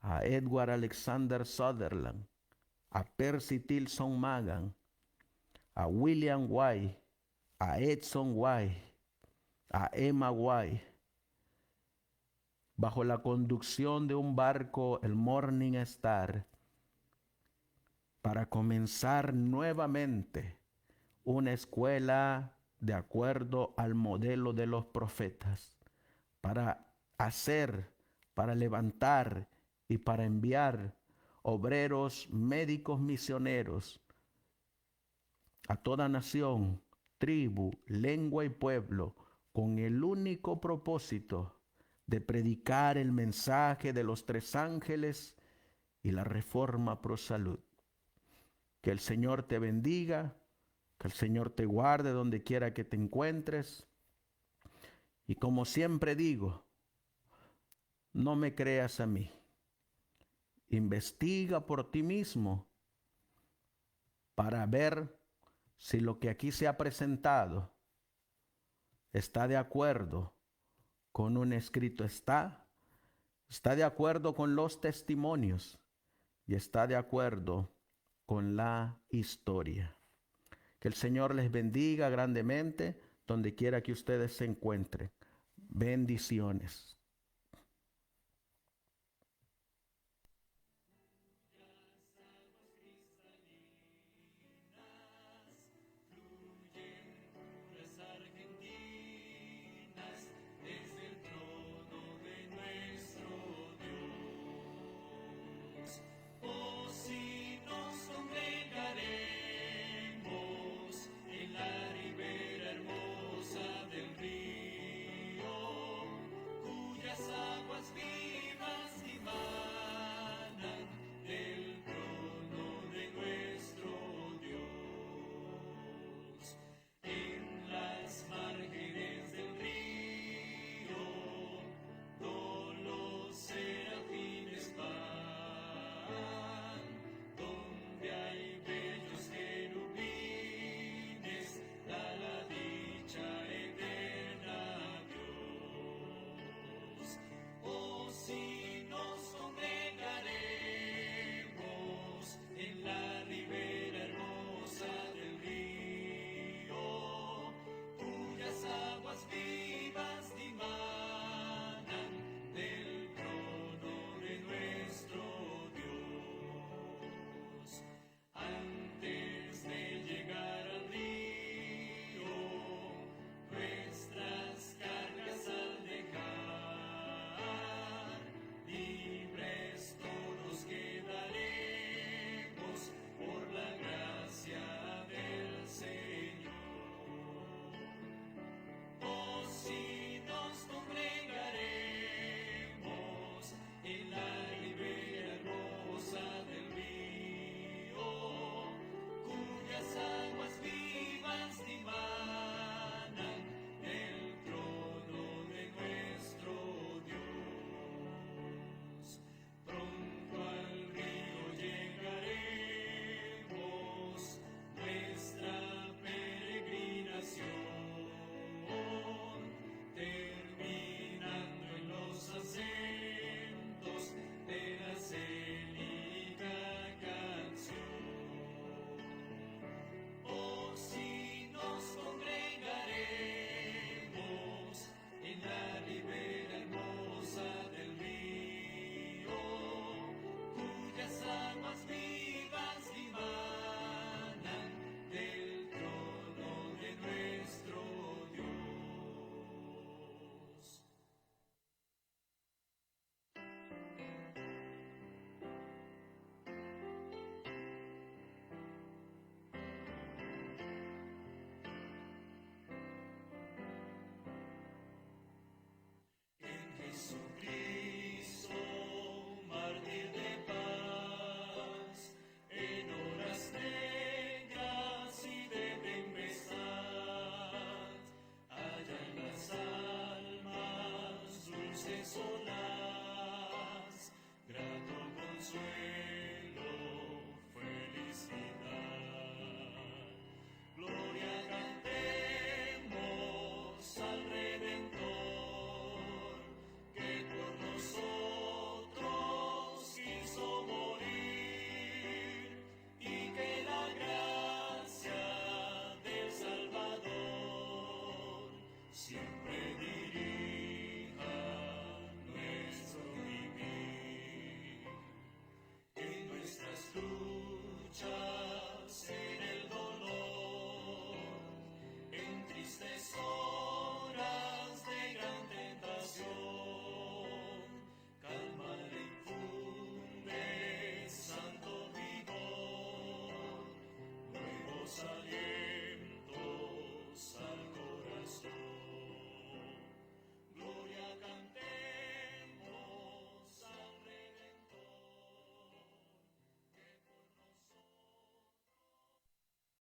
a Edward Alexander Sutherland, a Percy Tilson Magan, a William White, a Edson White, a Emma White, bajo la conducción de un barco, el Morning Star, para comenzar nuevamente una escuela de acuerdo al modelo de los profetas, para hacer, para levantar y para enviar obreros, médicos, misioneros a toda nación, tribu, lengua y pueblo, con el único propósito de predicar el mensaje de los tres ángeles y la reforma pro salud. Que el Señor te bendiga, que el Señor te guarde donde quiera que te encuentres. Y como siempre digo, no me creas a mí. Investiga por ti mismo para ver si lo que aquí se ha presentado está de acuerdo con un escrito, está de acuerdo con los testimonios y está de acuerdo con la historia. Que el Señor les bendiga grandemente donde quiera que ustedes se encuentren. Bendiciones.